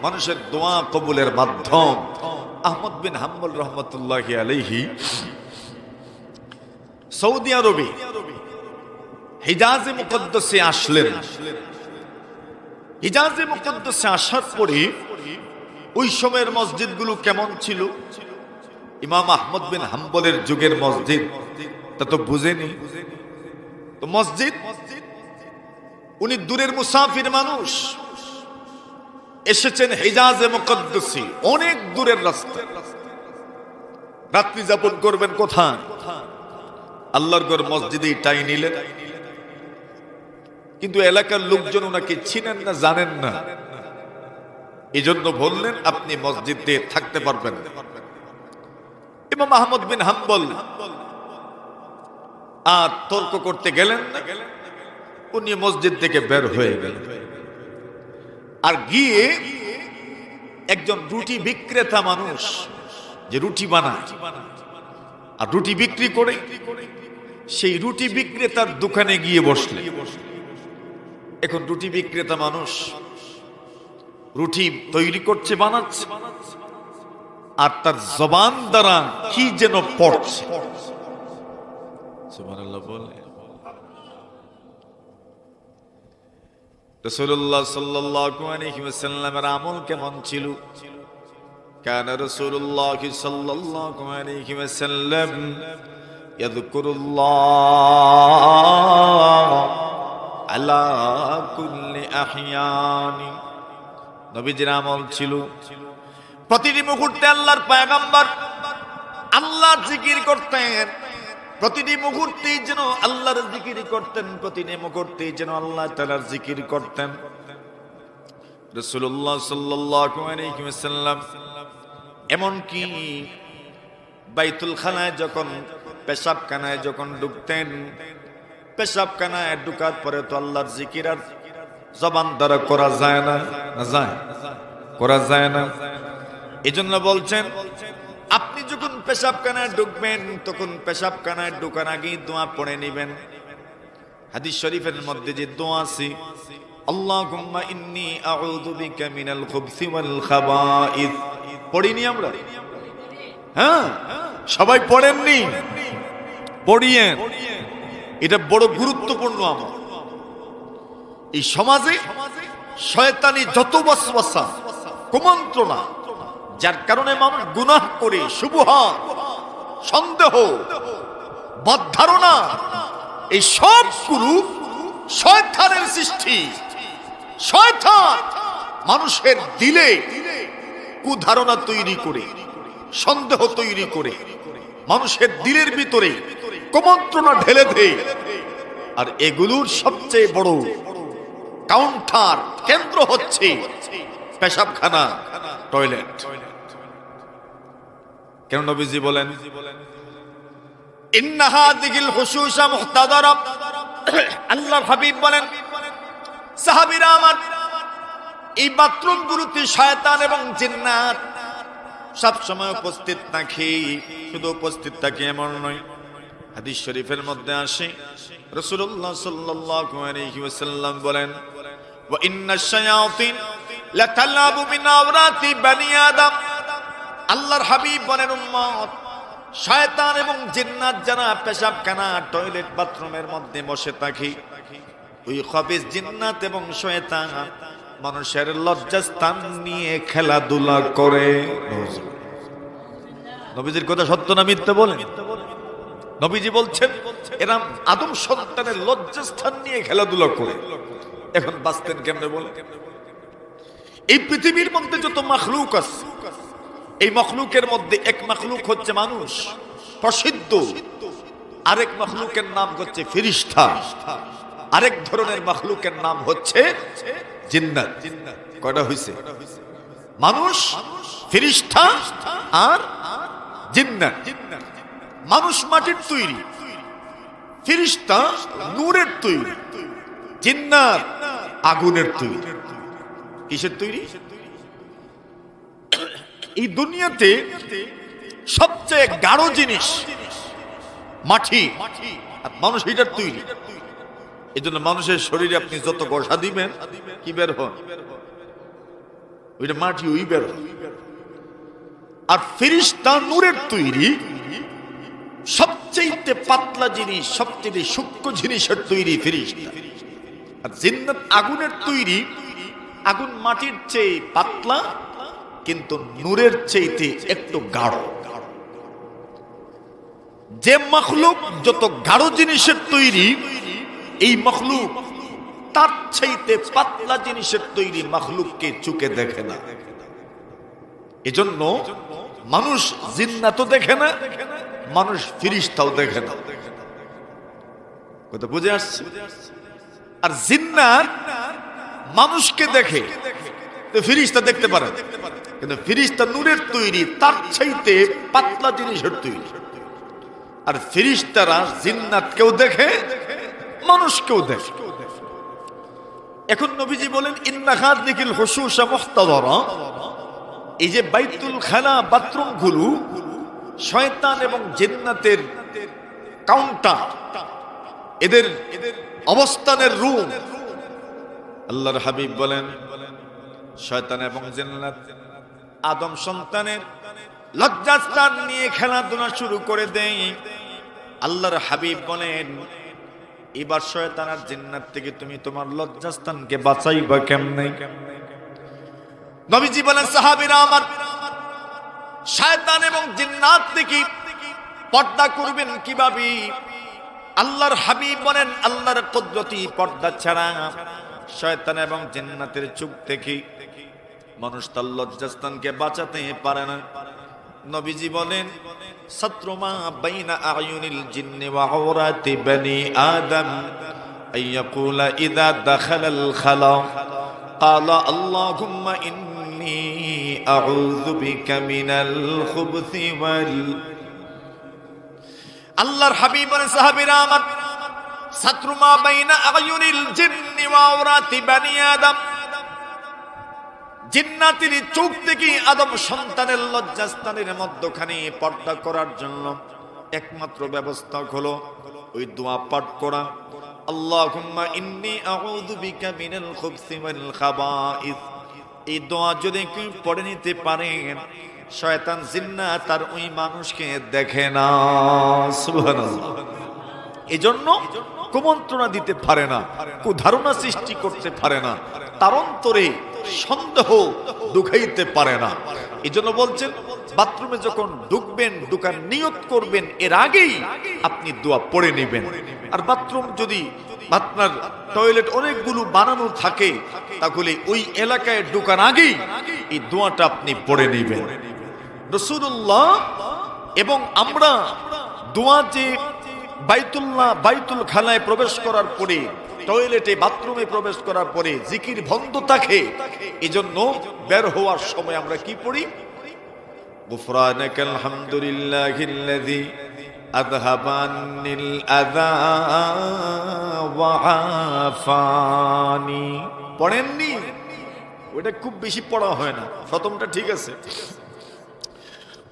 মানুষের দোয়া কবুলের মাধ্যম। আহমদ বিন হাম্বল রহমতুল্লাহি আলাইহি সৌদি আরবে হিজাজে মুকদ্দাসে আসলেন। হিজাজে মুকদ্দাসে আসার পরে ওই সময়ের মসজিদগুলো কেমন ছিল? ইমাম আহমদ বিন হাম্বলের যুগের মসজিদ তা তো বুঝেনি। তো মসজিদ, উনি দূরের মুসাফির মানুষ, এসেছেন হিজাজে মুকদ্দাসে, অনেক দূরের রাস্তা। রাত্রি যাপন করবেন কোথায়?
আল্লাহর ঘর মসজিদেই টাই নিলেন, কিন্তু এলাকার লোকজন ওনাকে চিনেন না, জানেন না, এজন্য বললেন আপনি মসজিদে থাকতে পারবেন না। ইমাম আহমদ বিন হাম্বল আর তর্ক করতে গেলেন না, উনি মসজিদ থেকে বের হয়ে গেলেন। আর গিয়ে একজন রুটি বিক্রেতা মানুষ, যে রুটি বানায় আর রুটি বিক্রি করে, সেই রুটি বিক্রেতার দোকানে গিয়ে বসলেন। এখন রুটি বিক্রেতা মানুষ রুটি তৈরি করছে, বানাচ্ছে, আর তার জবান দ্বারা কি যেন পড়ছে। সুবহানাল্লাহ বলে। রাসূলুল্লাহ সাল্লাল্লাহু আলাইহি ওয়াসাল্লামের আমল কেমন ছিল? কানা রাসূলুল্লাহ সাল্লাল্লাহু আলাইহি ওয়াসাল্লাম ইয়াযকুরুল্লাহ আলা কুল্লি আহইয়ানি। নবীজির আমল ছিল প্রতিটি মুহূর্তে আল্লাহর পয়গম্বর আল্লাহর জিকির করতেন, প্রতিটি মুহূর্তেই যেন আল্লাহর জিকির করতেন, প্রতিটি মুহূর্তেই যেন আল্লাহ তাআলার জিকির করতেন। রাসূলুল্লাহ সাল্লাল্লাহু আলাইহি ওয়াসাল্লাম এমনকি বাইতুল খানায় যখন, পেশাবখানায় যখন ঢুকতেন, পেশাবখানায় ঢুকার পরে তো আল্লাহর জিকির আর জবান দ্বারা করা যায় না, যায় করা যায় না। এজন্য বলছেন আপনি যখন পেশাবখানায় ঢুকবেন তখন পেশাবখানায় ঢোকার আগেই দোয়া পড়ে নেবেন। হাদিস শরীফের মধ্যে যে দোয়া আছে, আল্লাহুম্মা ইন্নী আউযু বিকা মিনাল খুবসি ওয়াল খাবাইস, পড়িনি আমরা? হ্যাঁ, সবাই পড়েননি? পড়িয়েন, এটা বড় গুরুত্বপূর্ণ আমল। এই সমাজে শয়তানি যত ওয়াসওয়াসা, কুমন্ত্রণা, যার কারণে মানুষ গুনাহ করে, শুবহাত, সন্দেহ, বদ ধারণা, এই সবগুলো শয়তানের সৃষ্টি। শয়তান মানুষের দিলে কুধারণা তৈরি করে, সন্দেহ তৈরি করে, মানুষের দিলের ভিতরে কুমন্ত্রণা ঢেলে দেয়। আর এগুলোর সবচেয়ে বড় কাউন্টার কেন্দ্র হচ্ছে পেশাবখানা, টয়লেট। কেন নবীজি বলেন ইন্না হাযিহিল হুশুশা মুহতাদারা, আল্লাহর হাবিব বলেন সাহাবীরা আমার, এই বাথরুমগুলোতে শয়তান এবং জিন্নাত সব সময় উপস্থিত থাকে। শুধু উপস্থিত থাকে এমন নয়, হাদিস শরীফের মধ্যে আসে রাসূলুল্লাহ সাল্লাল্লাহু আলাইহি ওয়াসাল্লাম বলেন ওয়া ইন্নাশ শায়াতিন লাতালাবু মিন আওরাতি বানি আদম। আল্লাহর হাবিব বলেন উম্মত, শয়তান এবং জিন্নাত যারা পেশাবখানা, টয়লেট, বাথরুমের মধ্যে বসে থাকে, ওই খবিস জিন্নাত এবং শয়তান মানুষের লজ্জাস্থান নিয়ে খেলাধুলা করে। নবীজির কথা সত্য না মিথ্যা বলেন? নবীজি বলছেন এরা আদম সন্তানের লজ্জাস্থান নিয়ে খেলাধুলা করে। এখন বাঁচতেন কেমনে বলে? এই পৃথিবীর মধ্যে যত মাখলুক আছে, এই মখলুকের মধ্যে এক মখলুক হচ্ছে মানুষ, প্রসিদ্ধ। আরেক মখলুকের নাম হচ্ছে ফেরেশতা, আরেক ধরনের মখলুকের নাম হচ্ছে জিন্নাত। কয়টা হইছে? মানুষ, ফেরেশতা আর জিন্নাত। মানুষ মাটির তৈরি, ফেরেশতা নূরের তৈরি, জিন্নাত আগুনের তৈরি। কিসের তৈরি? এই দুনিয়াতে সবচেয়ে গাঢ় জিনিস মাটি, আর মানুষ এটার তৈরি। এই জন্য মানুষের শরীরে আপনি যত ঘষা দিবেন কি বের হন? ওইটা মাটি, ওই বের হন। আর ফেরেশতা নূরের তৈরি, সবচেয়ে পাতলা জিনিস, সবচেয়ে সূক্ষ্ম জিনিসের তৈরি ফেরেশতা। আর জিন্নাত আগুনের তৈরি, আগুন মাটির চেয়ে পাতলা কিন্তু নূরের চাইতে একটু গাঢ়। যে মখলুক যত গাঢ় জিনিসের তৈরি, এই মখলুক তার চাইতে পাতলা জিনিসের তৈরি মখলুককে চোখে দেখে না। এজন্য মানুষ জিন্নাতও দেখে না, মানুষ ফেরেশতাও দেখে না।
কথা বুঝে আসছে? আর জিন্নাত মানুষকে দেখে, তো ফিরিস্তা দেখতে পারে, কিন্তু ফিরিস্তা নূরের তৈরি, তার চাইতে পাতলা জিনিসের তৈরি। আর ফিরিস্তারা জিন্নাতকেও দেখে, মানুষকেও দেখে। এখন নবীজি বলেন ইন্না হাযিহিল হুশুশা মুহতাদারা, এই যে বাইতুল খালা বাথরুম গুলো শয়তান এবং জিন্নাতের কাউন্টার, এদের অবস্থানের রুম। আল্লাহর হাবিব বলেন শয়তান এবং জিন্নাত আদম সন্তানের লজ্জাস্থান নিয়ে খেলাধুলা শুরু করে দেয়। আল্লাহর হাবিব বলেন এবার শয়তান আর জিন্নাত থেকে তুমি তোমার লজ্জাস্থানকে বাঁচাইবা কেমনে? নবীজি বলেন সাহাবীরা আমার, শয়তান এবং জিন্নাত থেকে পর্দা করবেন কিভাবে? আল্লাহর হাবিব বলেন আল্লাহর কুদরতি পর্দা ছাড়া শয়তান এবং জিন্নাতের চোখ থেকে মানুষ তার লজ্জাস্থানকে বাঁচাতে পারে না। নবীজি বলেন সাতরুমা বাইনা আয়ুনিল জিন্নি ওয়া আওরাতি বনি আদম আইয়াকুলা ইযা দাখালাল খালা ক্বালা আল্লাহুম্মা ইন্নী আউযু বিকা মিনাল খুবুসি ওয়াল। আল্লাহর হাবিব বলেন সাহাবীরা আমার, সাতরুমা বাইনা আয়ুনিল জিন্নি ওয়া আওরাতি বনি আদম, জিন্নাতের চোখ থেকে আদম সন্তানের লজ্জাস্থানের মধ্যখানে পর্দা করার জন্য একমাত্র ব্যবস্থা হলো ওই দোয়া পাঠ করা, আল্লাহুম্মা ইন্নী আউযু বিকা মিনাল খুবসি ওয়াল খাবাইস। এই দোয়া যদি কেউ পড়ে নিতে পারেন, শয়তান জিন্নাত তার ওই মানুষকে দেখে না। সুবহানাল্লাহ। এজন্য কুমন্ত্রণা দিতে পারে না, কুধারণা সৃষ্টি করতে পারে না, তার অন্তরে সন্দেহ ঢুকাইতে পারে না। এজন্য বলছেন বাথরুমে যখন ঢুকবেন, ঢুকার নিয়ত করবেন, এর আগেই আপনি দোয়া পড়ে নেবেন। আর বাথরুম যদি আপনার টয়লেট অনেকগুলো বানানো থাকে, তাহলে ওই এলাকায় ঢুকার আগেই এই দোয়াটা আপনি পড়ে নেবেন। রাসূলুল্লাহ এবং আমরা দোয়া যে বাইতুল খালায় প্রবেশ করার পরে, টয়লেটে বাথরুমে প্রবেশ করার পরে জিকির বন্ধ থাকে, এজন্য বের হওয়ার সময় আমরা কি পড়ি? গুফরানাকাল হামদুলিল্লাহিল্লাযী আযহাবা আন্নিল আযা ওয়া আফানি। পড়েননি? ওটা খুব বেশি পড়া হয় না, প্রথমটা ঠিক আছে।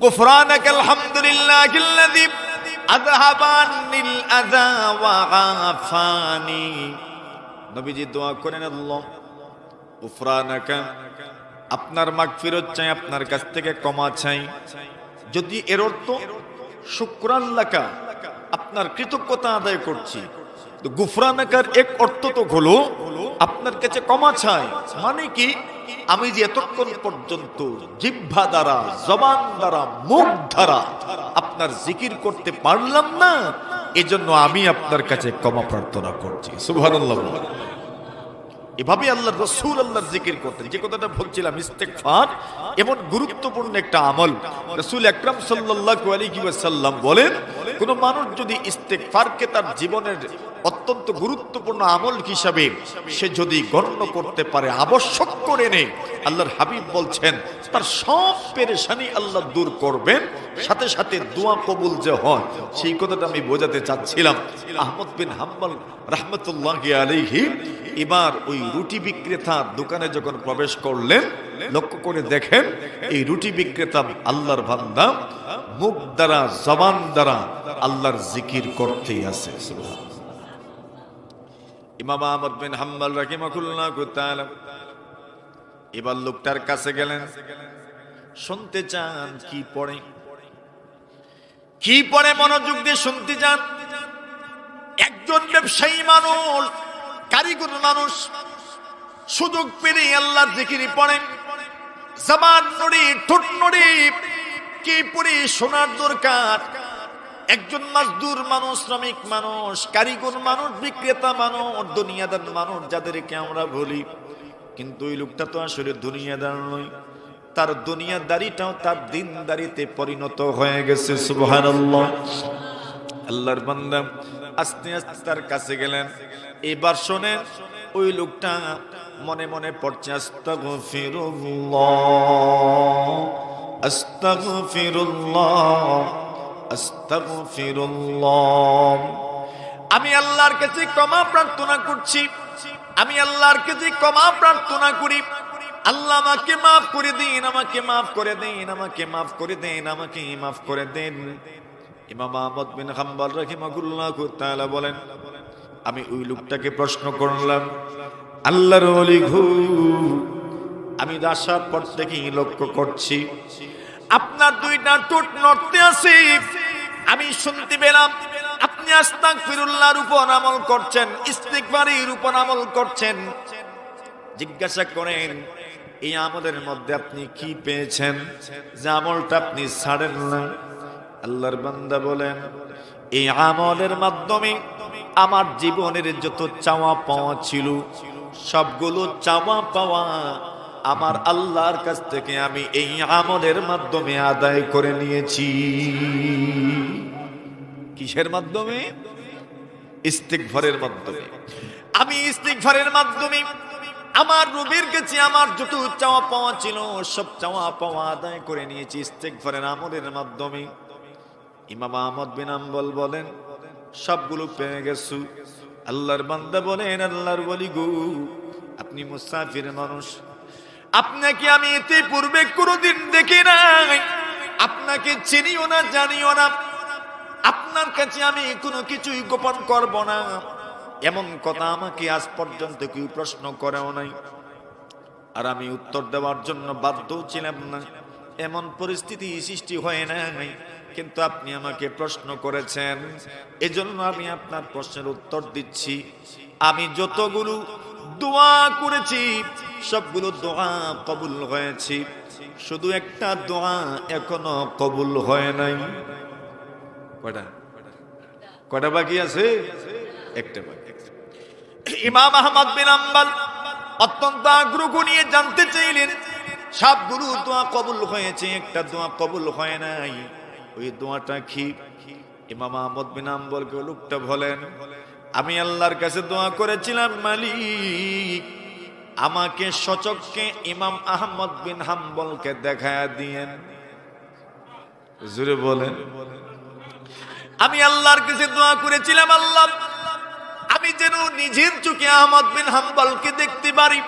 গুফরানাকাল হামদুলিল্লাহিল্লাযী আযহাবা আন্নিল আযা ওয়া আফানি। নবীজি দোয়া করেন আল্লাহ গুফরানাকা, আপনার মাগফিরাত চাই, আপনার কাছ থেকে ক্ষমা চাই। যদি এর অর্থ শুকরান লাকা, আপনার কৃতজ্ঞতা আদায় করছি, তো গুফরানাকার এক অর্থ তো হলো আপনার কাছে ক্ষমা চাই। মানে কি? আমি যে এতক্ষণ পর্যন্ত জিহ্বা দ্বারা, জবান দ্বারা, মুখ দ্বারা আপনার জিকির করতে পারলাম না, এজন্য আমি আপনার কাছে ক্ষমা প্রার্থনা করছি। সুবহানাল্লাহ। এভাবে আল্লাহর রাসূল আল্লাহর জিকির করতেন। যে কথাটা বলছিলাম, ইস্তেগফার এমন গুরুত্বপূর্ণ একটা আমল। রাসূল আকরাম সাল্লাল্লাহু আলাইহি ওয়াসাল্লাম বলেন, কোন মানুষ যদি ইস্তেগফারকে তার জীবনের অত্যন্ত গুরুত্বপূর্ণ আমল হিসাবে সে যদি গণ্য করতে পারে, আবশ্যক করে নেয়, আল্লাহর হাবিব বলছেন তার সব পেরেশানি আল্লাহ দূর করবেন, সাথে সাথে দোয়া কবুল যে হয়, সেই কথাটা আমি বোঝাতে চাচ্ছিলাম। আহমদ বিন হাম্বল রাহমাতুল্লাহি আলাইহি এবার ওই রুটি বিক্রেতার দোকানে যখন প্রবেশ করলেন, লক্ষ্য করে দেখেন এই রুটি বিক্রেতা আল্লাহর বান্দা মুখ দ্বারা, জবান দ্বারা আল্লাহর জিকির করতেই আছে। ইমাম আহমদ বিন হাম্বল রাহিমাহুল্লাহু তাআলা এবার লোকটার কাছে গেলেন, শুনতে চান কি পড়ে, কি পড়ে মনোযোগ দিয়ে শুনতে চান। একজন ব্যবসায়ী মানুষ, কারিগর মানুষ, সুযোগ পেলে আল্লাহর জিকির পড়েন, জবান নড়ে, ঠোঁট নড়ে, কি পড়ে শোনার দরকার। একজন মজদুর মানুষ, শ্রমিক মানুষ, কারিগর মানুষ, বিক্রেতা মানুষ, দুনিয়াদার মানুষ যাদেরকে আমরা বলি, কিন্তু ওই লোকটা তো আসলে দুনিয়াদার নয়, তার দুনিয়াদারিটাও তার দিনদারিতে পরিণত হয়ে গেছে। সুবহানাল্লাহ। আল্লাহর বান্দা আস্তে আস্তে তার কাছে গেলেন। এবার শোনেন, ওই লোকটা মনে মনে পড়ছে আস্তাগফিরুল্লাহ, আস্তাগফিরুল্লাহ, আস্তাগফিরুল্লাহ। আমি আল্লাহর কাছে ক্ষমা প্রার্থনা করছি, আমি আল্লাহর কাছে ক্ষমা প্রার্থনা করি, আল্লাহ আমাকে মাফ করে দিন, আমাকে মাফ করে দিন, আমাকে মাফ করে দেন, আমাকে মাফ করে দেন। ইমাম আহমদ বিন হাম্বল রাহিমাহুল্লাহ তাআলা বলেন, আমি ওই লোকটাকে প্রশ্ন করলাম, আল্লাহর ওলি গো, আমি আসার পর থেকেই লক্ষ্য করছি আপনার দুইটা ঠোঁট নড়তে আছে। আমি শুনতে পেলাম আপনি আস্তাগফিরুল্লাহর উপর আমল করছেন, ইস্তিগফারের উপর আমল করছেন। জিজ্ঞাসা করেন, এই আমলের মধ্যে আপনি কি পেয়েছেন যে আমলটা আপনি ছাড়েন না? আল্লাহর বান্দা বলেন, এই আমলের মাধ্যমে আমার জীবনের যত চাওয়া পাওয়া ছিল, সবগুলো চাওয়া পাওয়া আমার আল্লাহর কাছ থেকে আমি এই আমলের মাধ্যমে আদায় করে নিয়েছি। কিসের মাধ্যমে? ইস্তিগফারের মাধ্যমে। আমি ইস্তিগফারের মাধ্যমে আমার রবের কাছে আমার যত চাওয়া পাওয়া ছিল, সব চাওয়া পাওয়া আদায় করে নিয়েছি ইস্তিগফারের আমলের মাধ্যমে। ইমাম আহমদ বিন হাম্বল বলেন, সবগুলো পেয়ে গেছো। আল্লাহর বান্দা বলেন, আল্লাহর ওলি গো, আপনি মুসাফির মানুষ, আপনাকে আমি এতে পূর্বে কোনোদিন দেখি নাই, আপনাকে চিনিও না, জানিও না, আপনার কাছে আমি কোনো কিছুই গোপন করব না, এমন কথা আমাকে আজ পর্যন্ত কেউ প্রশ্ন করেও নাই, আর আমি উত্তর দেওয়ার জন্য বাধ্য ছিলাম না, এমন পরিস্থিতি সৃষ্টি হয় নাই, কিন্তু আপনি আমাকে প্রশ্ন করেছেন, এজন্য আমি আপনার প্রশ্নের উত্তর দিচ্ছি। আমি যতগুলো দোয়া করেছি সবগুলো দোয়া কবুল হয়েছে, শুধু একটা দোয়া এখনো কবুল হয় নাই। কয়টা কয়টা বাকি আছে? একটা বাকি। ইমাম আহমদ বিন হাম্বল অত্যন্ত আগ্রহ নিয়ে জানতে চাইলেন, সবগুলো দোয়া কবুল হয়েছে, একটা দোয়া কবুল হয় নাই, ওই দোয়াটা কি? ইমাম আহমদ বিন হাম্বলকে লোকটা বলেন, আমি আল্লাহর কাছে দোয়া করেছিলাম, মালিক আমাকে সচক্ষে ইমাম আহমদ বিন হাম্বলকে দেখায়া দিয়েন। জোরে বলেন। আমি আল্লাহর কাছে দোয়া করেছিলাম, আল্লাহ আমি যেন নিজের চোখে আহমদ বিন হাম্বলকে দেখতে পারি।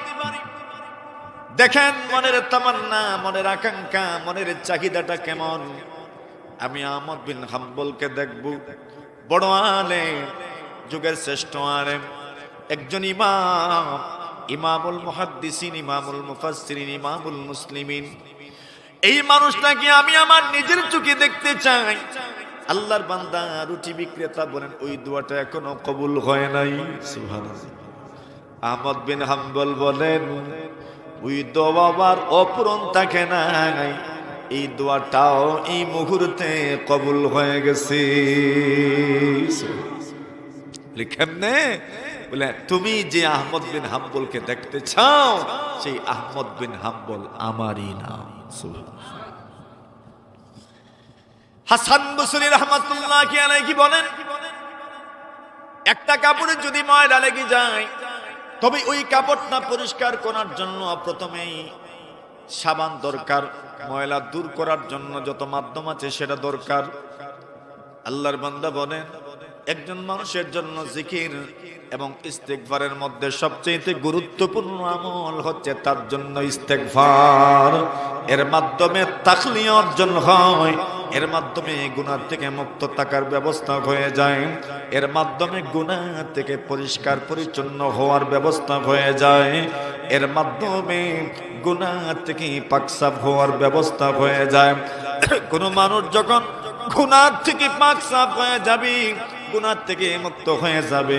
দেখেন মনের তামান্না, মনের আকাঙ্ক্ষা, মনের চাহিদাটা কেমন। আমি আহমদ বিন হাম্বলকে দেখব, বড় আলেম, যুগের শ্রেষ্ঠ আলেম, একজন ইমাম, ইমামুল মুহাদ্দিসিন, ইমামুল মুফাসসিরিন, ইমামুল মুসলিমিন। এই মানুষটাকে আমি আমার নিজের চোখে দেখতে চাই। আল্লাহর বান্দা রুটি বিক্রেতা বলেন, ওই দোয়াটা এখনো কবুল হয় নাই। সুবহানাল্লাহ। আহমদ বিন হাম্বল বলেন, ওই দোয়ার অপূরণ থাকে নাই, এই দোয়াটাও এই মুহূর্তে কবুল হয়ে গেছে। কেমনে? বলে, তুমি যে আহমদ বিন হাম্বলকে দেখতে চাও, সেই আহমদ বিন হাম্বল আমারই নাম। হাসান বসরি রাহমাতুল্লাহি আলাইহি বলেন, একটা কাপড়ে যদি ময়লা লেগে যায়, তবে ওই কাপড়টা পরিষ্কার করার জন্য প্রথমেই সাবান দরকার, ময়লা দূর করার জন্য যত মাধ্যম আছে সেটা দরকার। আল্লাহর বান্দা বলেন, একজন মানুষের জন্য জিকির এবং ইস্তেগফারের মধ্যে সবচেয়ে গুরুত্বপূর্ণ আমল হচ্ছে তার জন্য ইস্তেগফার। এর মাধ্যমে তাকলিয়া অর্জন হয়, এর মাধ্যমে গুনাহ থেকে মুক্ত থাকার ব্যবস্থা হয়ে যায়, এর মাধ্যমে গুনাহ থেকে পরিষ্কার পরিচ্ছন্ন হওয়ার ব্যবস্থা হয়ে যায়, এর মাধ্যমে গুনাহ থেকে পাকসাফ হওয়ার ব্যবস্থা হয়ে যায়। কোন মানুষ যখন গুনাহ থেকে পাকসাফ হয়ে যাবে, গুনাহ থেকে মুক্ত হয়ে যাবে,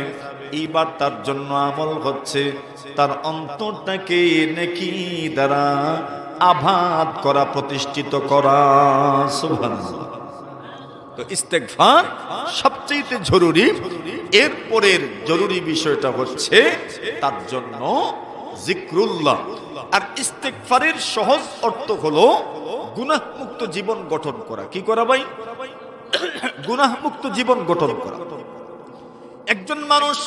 এইবার তার জন্য আমল হচ্ছে তার অন্তরটাকে নেকি দ্বারা আবাদ করা, প্রতিষ্ঠিত করা। সুবহানাল্লাহ। তো ইস্তেগফার সবচেয়ে জরুরি। এরপরের জরুরি বিষয়টা হচ্ছে তার জন্য জিক্রুল্লাহ। আর ইস্তেগফারের সহজ অর্থ হলো গুনাহ মুক্ত জীবন গঠন করা। কি করা ভাই? গুনাহ মুক্ত জীবন গঠন করা। একজন মানুষ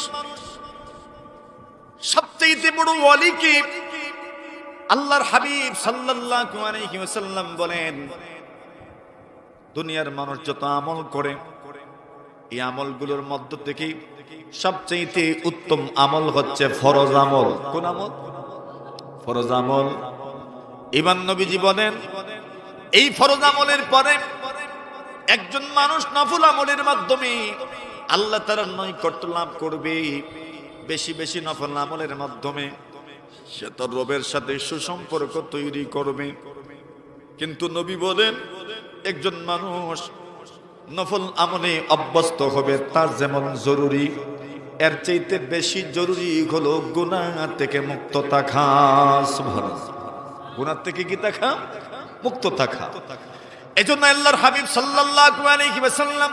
সবচেয়ে বড় ওয়ালি কি? আল্লাহর হাবিব সাল্লাল্লাহু আলাইহি ওয়াসাল্লাম বলেন, দুনিয়ার মানুষ যত আমল করে, এই আমলগুলোর মধ্য থেকে সবচেয়ে উত্তম আমল হচ্ছে ফরজ আমল। কোন আমল? ফরজ আমল। ইমাম নবীজি বলেন, এই ফরজ আমলের পরে একজন মানুষ নফল আমলের মাধ্যমে আল্লাহ তাআলার নৈকট্য লাভ করবে। বেশি বেশি নফল আমলের মাধ্যমে সে তার রবের সাথে সুসম্পর্ক তৈরি করবে। কিন্তু নবী বলেন, একজন মানুষ নফল আমলে অভ্যস্ত হবে, তার যেমন জরুরি, এর চাইতে বেশি জরুরি হলো গুনাহ থেকে মুক্ত থাকা। সুবহানাল্লাহ। গুনাহ থেকে কি থাকা? মুক্ত থাকা। এজন্য আল্লাহর হাবিব সাল্লাল্লাহু আলাইহি ওয়াসাল্লাম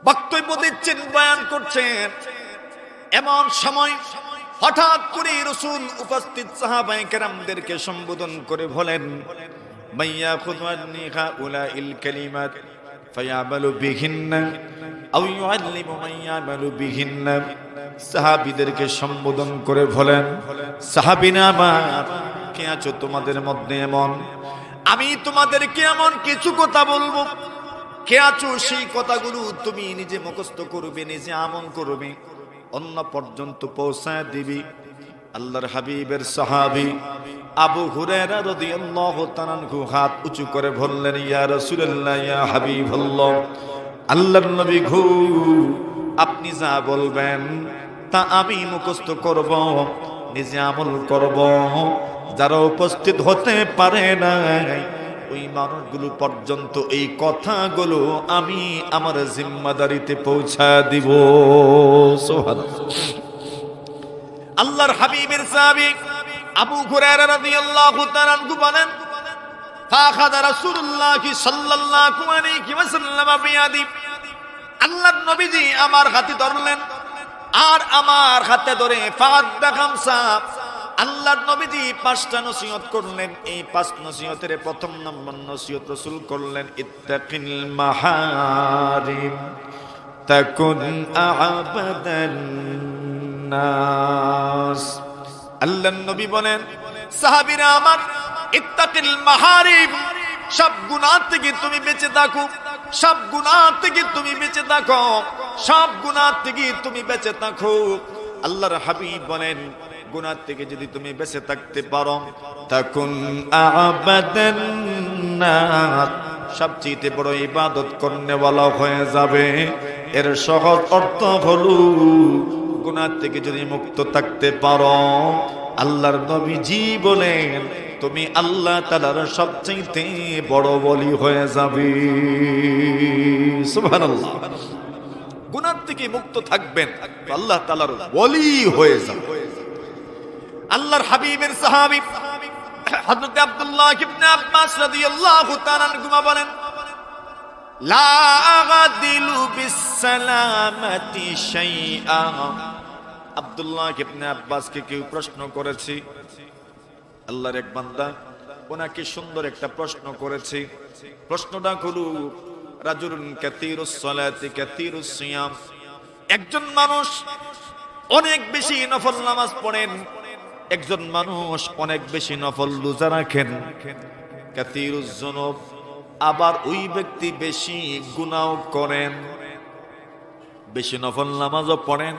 বক্তব্য দিচ্ছেন, বয়ান করছেন, এমন সময় হঠাৎ করে রাসূল উপস্থিত সাহাবায়ে কেরামদেরকে সম্বোধন করে বলেন, মাইয়া খুযুনি হাউলাইল কালিমাত ফায়ামালু বিহিন্না আও ইউআল্লিমু মান ইয়ামালু বিহিন্না। সাহাবীদেরকে সম্বোধন করে বলেন, সাহাবীরা আমার, কে আছো তোমাদের মধ্যে এমন, আমি তোমাদেরকে এমন কিছু কথা বলবো, কে আছো সেই কথাগুলো তুমি নিজে মুখস্থ করবে, নিজে আমল করবে, অন্য পর্যন্ত পৌঁছায় দিবি। আল্লাহর হাবিবের সাহাবী আবু হুরায়রা রাদিয়াল্লাহু তাআলা আনহু হাত উঁচু করে বললেন, ইয়া রাসূলুল্লাহ, ইয়া হাবিবাল্লাহ, আল্লাহর নবী গো, আপনি যা বলবেন তা আমি মুখস্থ করব, নিজে আমল করব। যারা উপস্থিত হতে পারে না ওই মানুষগুলো পর্যন্ত এই কথাগুলো আমি আমার জিম্মাদারিতে পৌঁছা দিব। সুবহানাল্লাহ। আল্লাহর হাবিবের সাহাবী আবু হুরায়রা রাদিয়াল্লাহু তাআলা আনহু বলেন, ফাখাযা রাসূলুল্লাহ সাল্লাল্লাহু আলাইহি ওয়াসাল্লাম বিয়াদি, আল্লাহর নবীজি আমার হাতে ধরলেন, আর আমার হাতে ধরে ফাদ্দা খামসা, আল্লাহর নবীজি 5টা নসিহত করলেন। এই 5 নসিহতের প্রথম নম্বর নসিহত রাসূল করলেন, ইত্তাকিল মাহারিম তাকুন আ'বাদান নাস। আল্লাহর নবী বলেন, সাহাবীরা আমার, ইত্তাকিল মাহারিম, সব গুনাহ থেকে তুমি বেঁচে থাকো, সব গুনাহ থেকে তুমি বেঁচে থাকো, সব গুনাহ থেকে তুমি বেঁচে থাকো। আল্লাহর হাবিব বলেন, গুনাহ থেকে যদি তুমি বেঁচে থাকতে পারো, তাকুন আ'বাদান নাস, সবচেয়ে বড় ইবাদত করনেওয়ালা হয়ে যাবে। এর সহজ অর্থ হলো, গুনাহ থেকে যদি মুক্ত থাকতে পারো, আল্লাহর নবীজি বলেন, তুমি আল্লাহ তাআলার সবচেয়ে বড় ওলি হয়ে যাবে। সুবহানাল্লাহ। গুনাহ থেকে মুক্ত থাকবেন, আল্লাহ তাআলার ওলি হয়ে যাবে। আল্লাহর হাবিবের সাহাবী হযরত আব্দুল্লাহ ইবনে আব্বাস রাদিয়াল্লাহু তাআলা আনহু বলেন, লা আগাদিলু বিসসালামাতি শাইআ। আব্দুল্লাহ ইবনে আব্বাসকে কেউ প্রশ্ন করেছে, আল্লাহর এক বান্দা ওনাকে সুন্দর একটা প্রশ্ন করেছে। প্রশ্নটা হলো, রাজুলুন কাসীরুস সালাতি কাসীরুস সিয়াম, একজন মানুষ অনেক বেশি নফল নামাজ পড়েন, একজন মানুষ অনেক বেশি নফল রোজা রাখেন, কাসীরুজ যুনুব, আবার ওই ব্যক্তি বেশি গুনাহ করেন। বেশি নফল নামাজও পড়েন,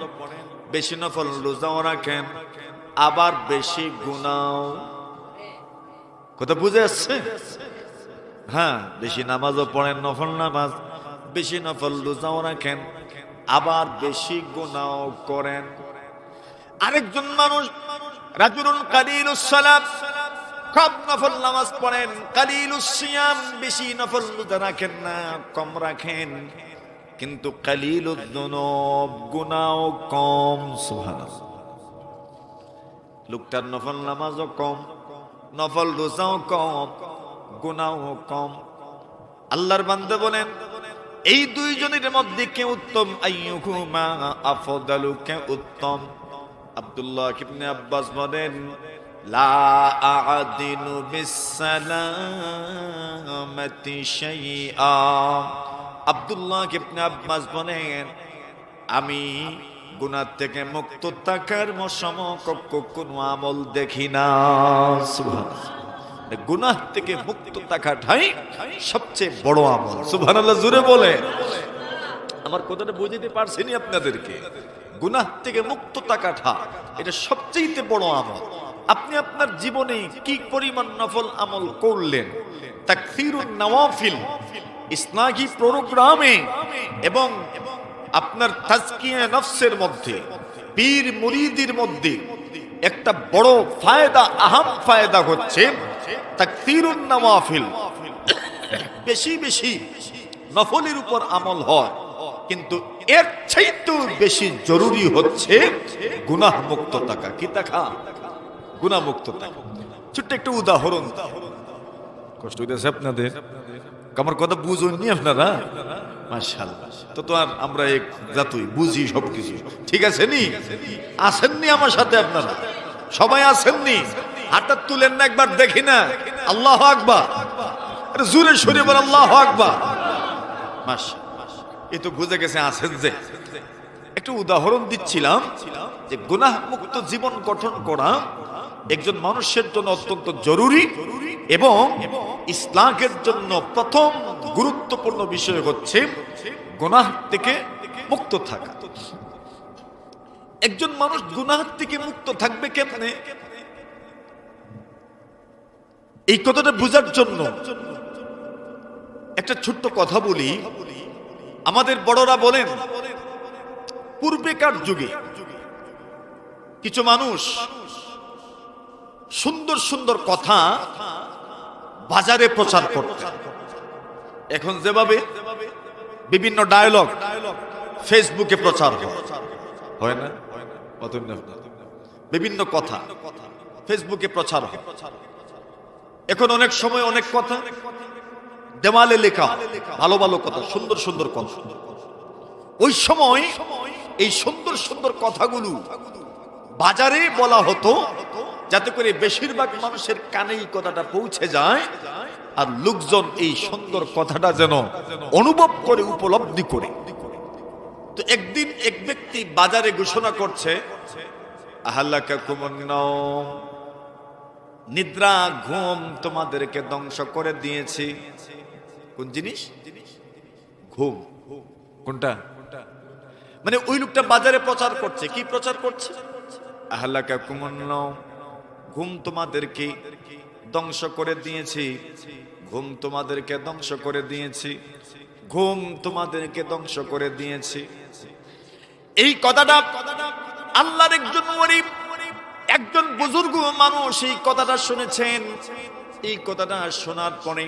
বেশি নফল রোজাও রাখেন, আবার বেশি গুনাহ। কথা বুঝে আসছে? হ্যাঁ, বেশি নামাজও পড়েন, নফল নামাজ, বেশি নফল রোজাও রাখেন, আবার বেশি গুনাহ করেন। আরেকজন মানুষ, রাজুলুন কালিলুস সালাত, কম নফল নামাজ পড়েন, কালিলুস সিয়াম, বেশি নফল রোজা রাখেন না, কম রাখেন, কিন্তু কালিলুদ যুনুব, গুনাহ কম। সুবহানাল্লাহ। লোকটার নফল নামাজও কম, নফল রোজাও কম, গুনাহ কম। আল্লাহর বান্দা বলেন, এই দুইজনের মধ্যে কে উত্তম? আইয়ুহুমা আফদালু, কে উত্তম? আব্দুল্লাহ ইবনে আব্বাস বলেন, লা আ'দিলু বিসসালামাতি শাইআ। আব্দুল্লাহ ইবনে আব্বাস বলেন, আমি গুনাহ থেকে মুক্ত থাকার সমকক্ষ কোনো আমল দেখি না। সুবহানাল্লাহ। গুনাহ থেকে মুক্ত থাকাটাই সবচেয়ে বড় আমল। সুবহানাল্লাহ, জোরে বলে। আমার কথাটা বুঝাতে পারছেনি আপনাদেরকে? গুনাহ থেকে মুক্ত থাকাটা এটা সবচেয়ে বড় আমল। আপনি আপনার জীবনে কি পরিমাণ নফল আমল করলেন, তাকসীরুন নওয়াফিল ইসলাহি প্রোগ্রামে এবং আপনার তাজকিয়া নফসের মধ্যে, পীর মুরিদের মধ্যে একটা বড় ফায়দা, আহাম ফায়দা হচ্ছে তাকসীরুন নওয়াফিল। বেশি বেশি নফলের উপর আমল হয়, কিন্তু এর চাইতেও বেশি জরুরি হচ্ছে গুনাহ মুক্ত থাকা। কি থাকা? গুনাহ মুক্ত থাকা। ছোট্ট একটা উদাহরণ। কষ্ট হইতেছে আপনাদের? আমার কথা বুঝুননি আপনারা? মাশাআল্লাহ। তো আর আমরা এক জাতই বুঝি সবকিছু, ঠিক আছে নি? আসেননি আমার সাথে আপনারা? সবাই আসেননি? হাতটা তুলেন না, একবার দেখি না। আল্লাহু আকবার। আরে জোরে সরে বল আল্লাহু আকবার। মাশাআল্লাহ, এই তো বুঝে গেছে আছেন। যে একটা উদাহরণ দিচ্ছিলাম যে গুনাহ মুক্ত জীবন গঠন করা একজন মানুষের জন্য অত্যন্ত জরুরি এবং ইসলামের জন্য প্রথম গুরুত্বপূর্ণ বিষয় হচ্ছে গুনাহ থেকে মুক্ত থাকা। একজন মানুষ গুনাহ থেকে মুক্ত থাকবে কেমনে, এই কথাটা বোঝার জন্য একটা ছোট্ট কথা বলি। আমাদের বড়রা বলেন, পূর্বেকার যুগে কিছু মানুষ সুন্দর সুন্দর কথা বাজারে প্রচার করত। এখন যেভাবে বিভিন্ন ডায়লগ ফেসবুকে প্রচার হয় না, বিভিন্ন কথা ফেসবুকে প্রচার হয়। এখন অনেক সময় অনেক কথা দেওয়ালে লেখা, ভালো ভালো কথা, সুন্দর সুন্দর কথা। ওই সময় এই সুন্দর সুন্দর কথাগুলো বাজারে বলা হতো, যাতে করে বেশিরভাগ মানুষের কানে এই কথাটা পৌঁছে যায় আর লোকজন এই সুন্দর কথাটা যেন অনুভব করে, উপলব্ধি করে। তো একদিন এক ব্যক্তি বাজারে ঘোষণা করছে, আহলাকাকুমুন নাওম, নিদ্রা ঘুম তোমাদেরকে ধ্বংস করে দিয়েছি। কোন জিনিস? ঘুম। কোনটা? মানে ওই লোকটা বাজারে প্রচার করছে। কি প্রচার করছে? আহলাকাকুমুন নাওম, ঘুম তোমাদেরকে ধ্বংস করে দিয়েছি, ঘুম তোমাদেরকে ধ্বংস করে দিয়েছি, ঘুম তোমাদেরকে ধ্বংস করে দিয়েছি। এই কথাটা আল্লাহর একজন গরীব, একজন বুজুর্গ মানুষ এই কথাটা শুনেছেন। এই কথাটা শোনার পরে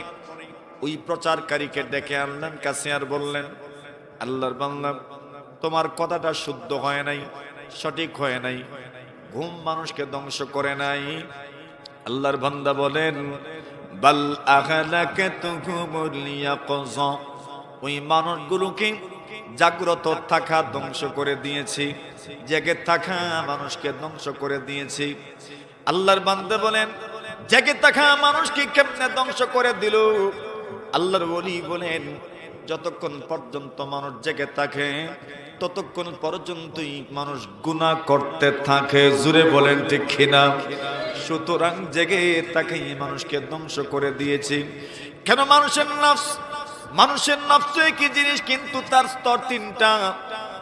ওই প্রচারকারীকে ডেকে আনলেন কাছে আর বললেন, আল্লাহর বান্দা, তোমার কথাটা শুদ্ধ হয় নাই, সঠিক হয় নাই, ঘুম মানুষকে ধ্বংস করে নাই। আল্লাহর বান্দা বলেন, বাল আহলাকাতুহুমুল ইয়াকযা, ওই মানুষগুলোকে জাগ্রত থাকা ধ্বংস করে দিয়েছি, জেগে থাকা মানুষকে ধ্বংস করে দিয়েছি। আল্লাহর বান্দা বলেন, জেগে থাকা মানুষকে কেমনে ধ্বংস করে দিল? আল্লাহর ওলি বলেন, যতক্ষণ পর্যন্ত মানুষ জেগে থাকে ততক্ষণ পর্যন্তই মানুষ গুনাহ করতে থাকে। জুড়ে বলেন ঠিক কিনা? সুতরাং জেগে তাকে মানুষকে ধ্বংস করে দিয়েছি। কেন? মানুষের নফস কি জিনিস, কিন্তু তার স্তর তিনটা।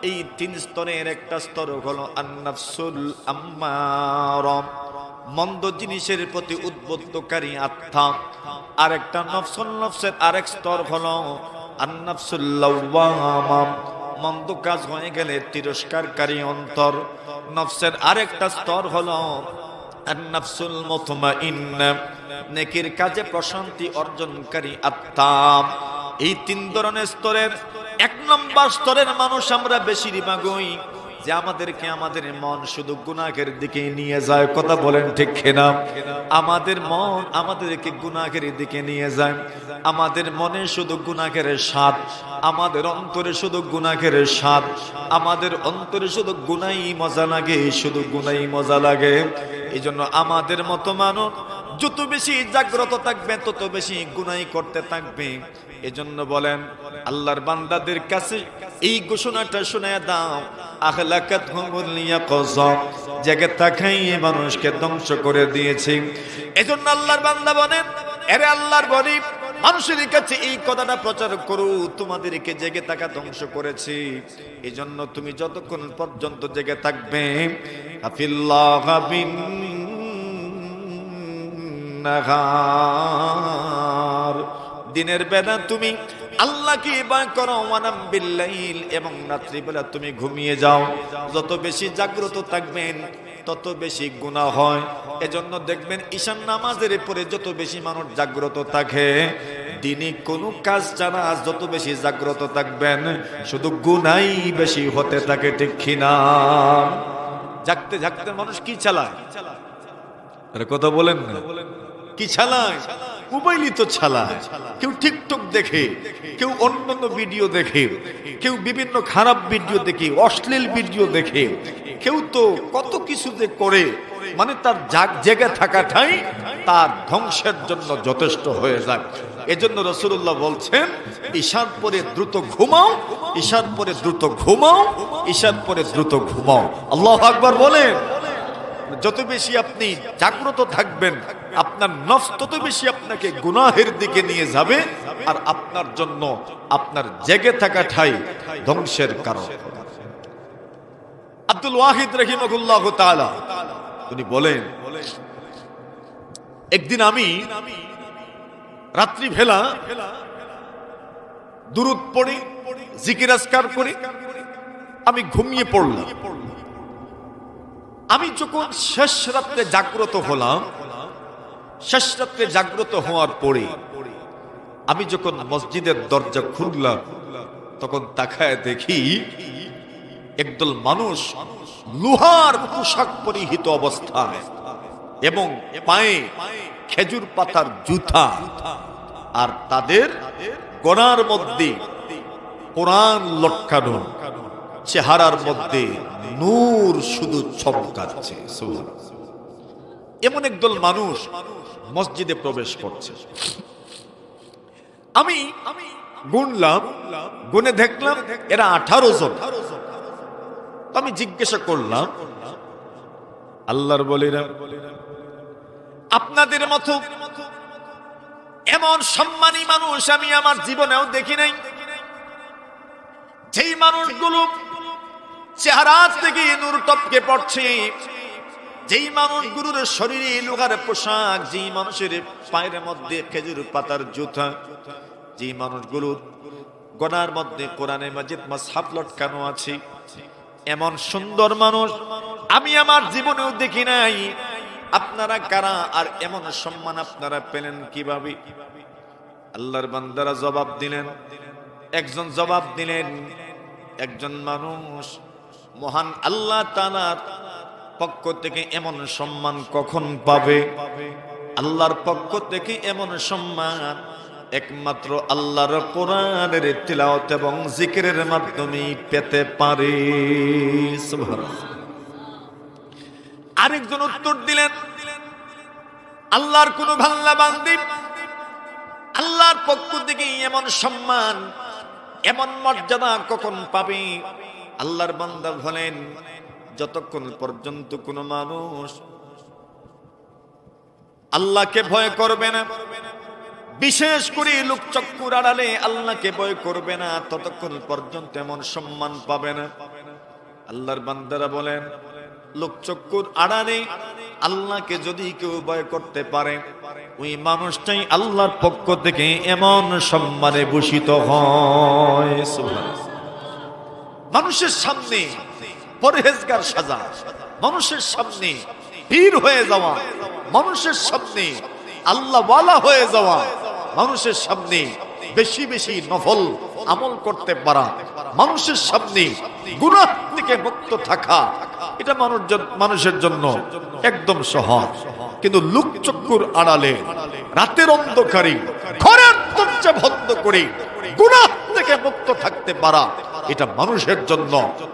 এই তিন স্তরের একটা স্তর হলো আন-নাফসুল আম্মারা, মন্দ জিনিসের প্রতি উদ্বুদ্ধকারী আত্মা। আরেকটা নফসের আরেক স্তর হলো আন-নাফসুল লাওয়ামা, মন্দ কাজ হয়ে গেলে তিরস্কারকারী অন্তর। নফসের আরেকটা স্তর হলো আন-নাফসুল মুতমাইন্না, নেকির কাজে প্রশান্তি অর্জনকারী আত্মা। এই তিন ধরনের স্তরের এক নম্বর স্তরের মানুষ আমরা বেশিরভাগই, যে আমাদের মন শুধু গুনাহের দিকে নিয়ে যায়। কথা বলেন ঠিক কিনা? আমাদের মন আমাদেরকে গুনাহের দিকে নিয়ে যায়। আমাদের মনে শুধু গুনাহের স্বাদ, আমাদের অন্তরে শুধু গুনাহের স্বাদ, আমাদের অন্তরে শুধু গুনাই মজা লাগে, শুধু গুনাই মজা লাগে। এই জন্য আমাদের মতো মানুষ যত বেশি জাগ্রত থাকবে তত বেশি গুনাহ করতে থাকবে। এজন্য বলেন আল্লাহর বান্দাদের কাছে এই ঘোষণাটা শোনায় দাও, আখলাকাতহুমুল ইয়াকযা, জেগে থাকাই মানুষকে ধ্বংস করে দিয়েছে। এজন্য আল্লাহর বান্দা বলেন, এরে আল্লাহর বলি, মানুষের কাছে এই কথাটা প্রচার করো, তোমাদেরকে জেগে থাকা ধ্বংস করেছে। এজন্য তুমি যতক্ষণ পর্যন্ত জেগে থাকবে, আফিল্লাহ বিন নাহার, দিনের বেলা তুমি আল্লাহকে ভয় করো, ওয়ানাম বিল্লাইল, এবং রাত্রিবেলা তুমি ঘুমিয়ে যাও। যত বেশি জাগ্রত থাকবেন তত বেশি গুনাহ হয়। এজন্য দেখবেন ঈশান নামাজের পরে যত বেশি মানুষ জাগ্রত থাকে, দিনে কোনো কাজ ছাড়া যত বেশি জাগ্রত থাকবেন, শুধু গুনাহই বেশি হতে থাকে, ঠিক কিনা? জাগতে জাগতে মানুষ কি চালায়? আরে কথা বলেন না, কি চালায়? মোবাইলই তো চালায়। কেউ টিকটক দেখে, কেউ অন্যান্য ভিডিও দেখে, কেউ বিভিন্ন খারাপ ভিডিও দেখে, অশ্লীল ভিডিও দেখে, কেউ তো কত কিছু যে করে, মানে তার জেগে থাকাটাই তার ধ্বংসের জন্য যথেষ্ট হয়ে যায়। এজন্য রাসূলুল্লাহ বলছেন, ঈশার পরে দ্রুত ঘুমাও, ঈশার পরে দ্রুত ঘুমাও, ঈশার পরে দ্রুত ঘুমাও। আল্লাহু আকবার বলেন। যত বেশি আপনি জাগ্রত থাকবেন, আপনার নফস তত বেশি আপনাকে গুনাহের দিকে নিয়ে যাবে, আর আপনার জন্য আপনার জেগে থাকাটাই ধ্বংসের কারণ। আব্দুল ওয়াহিদ রাহিমাহুল্লাহ তাআলা তিনি বলেন, একদিন আমি রাত্রি বেলা দুরূদ পড়ি, জিকির আজকার করি, আমি ঘুমিয়ে পড়লাম। আমি যখন শেষ রাত্রে জাগ্রত হলাম, শেষ রাত্রে জাগ্রত হওয়ার পরে আমি যখন মসজিদের দরজা খুললাম, তখন তাকায় দেখি একদল মানুষ লোহার পোশাক পরিহিত অবস্থায় এবং পায়ে খেজুর পাতার জুতা, আর তাদের গলার মধ্যে কোরআন লটকানো, চেহারার মধ্যে নূর শুধু চমকাচ্ছে। এমন একদল মানুষ মসজিদে প্রবেশ করছে। আমি গুনলাম, গুনে দেখলাম এরা 18 জন। আমি জিজ্ঞাসা করলাম, আল্লাহর বলিরা, আপনাদের মতো এমন সম্মানী মানুষ আমি আমার জীবনেও দেখি নাই। যেই মানুষগুলো চেহারা থেকে নূর টপকে পড়ছে, যেই মানুষগুলোর শরীরে লোহার পোশাক, যেই মানুষের পায়ের মধ্যে খেজুর পাতার জুতা, যেই মানুষগুলোর গলার মধ্যে কোরআনে মাজিদ মুসহাফ লটকানো আছে, এমন সুন্দর মানুষ আমি আমার জীবনেও দেখি নাই। আপনারা কারা, আর এমন সম্মান আপনারা পেলেন কিভাবে? আল্লাহর বান্দারা জবাব দিলেন। একজন জবাব দিলেন, একজন মানুষ মহান আল্লাহ তাআলার পক্ষ থেকে এমন সম্মান কখন পাবে? আল্লাহর পক্ষ থেকে এমন সম্মান একমাত্র আল্লাহর কোরআনের তিলাওয়াত এবং জিকিরের মাধ্যমে পেতে পারে। সুবহানাল্লাহ। আরেকজন উত্তর দিলেন, আল্লাহর কোন বান্দা বান্দি আল্লাহর পক্ষ থেকে এমন সম্মান, এমন মর্যাদা কখন পাবে? আল্লাহর বান্দা বলেন, যতক্ষণ পর্যন্ত কোন মানুষ আল্লাহকে ভয় করবে না, বিশেষ করে লোকচক্ষুর আড়ালে আল্লাহকে ভয় করবে না, ততক্ষণ পর্যন্ত এমন সম্মান পাবে না। আল্লাহর বান্দারা বলেন, লোকচক্ষুর আড়ালে আল্লাহকে যদি কেউ ভয় করতে পারে, ওই মানুষটাই আল্লাহর পক্ষ থেকে এমন সম্মানে ভূষিত হয়। সুবহানাল্লাহ। মানুষের সামনে পরহেজগার সাজা, মানুষের সামনে বীর হয়ে যাওয়া, মানুষের সামনে আল্লাহ ওয়ালা হয়ে যাওয়া, মানুষের সামনে বেশি বেশি নফল আমল করতে পারা, মানুষের সামনে গুনাহ থেকে মুক্ত থাকা, এটা মানুষের জন্য একদম সহজ। কিন্তু লোকচক্ষুর আড়ালে রাতের অন্ধকারে ঘরের দরজা বন্ধ করে গুনাহ থেকে মুক্ত থাকতে পারা,
এটা মানুষের জন্য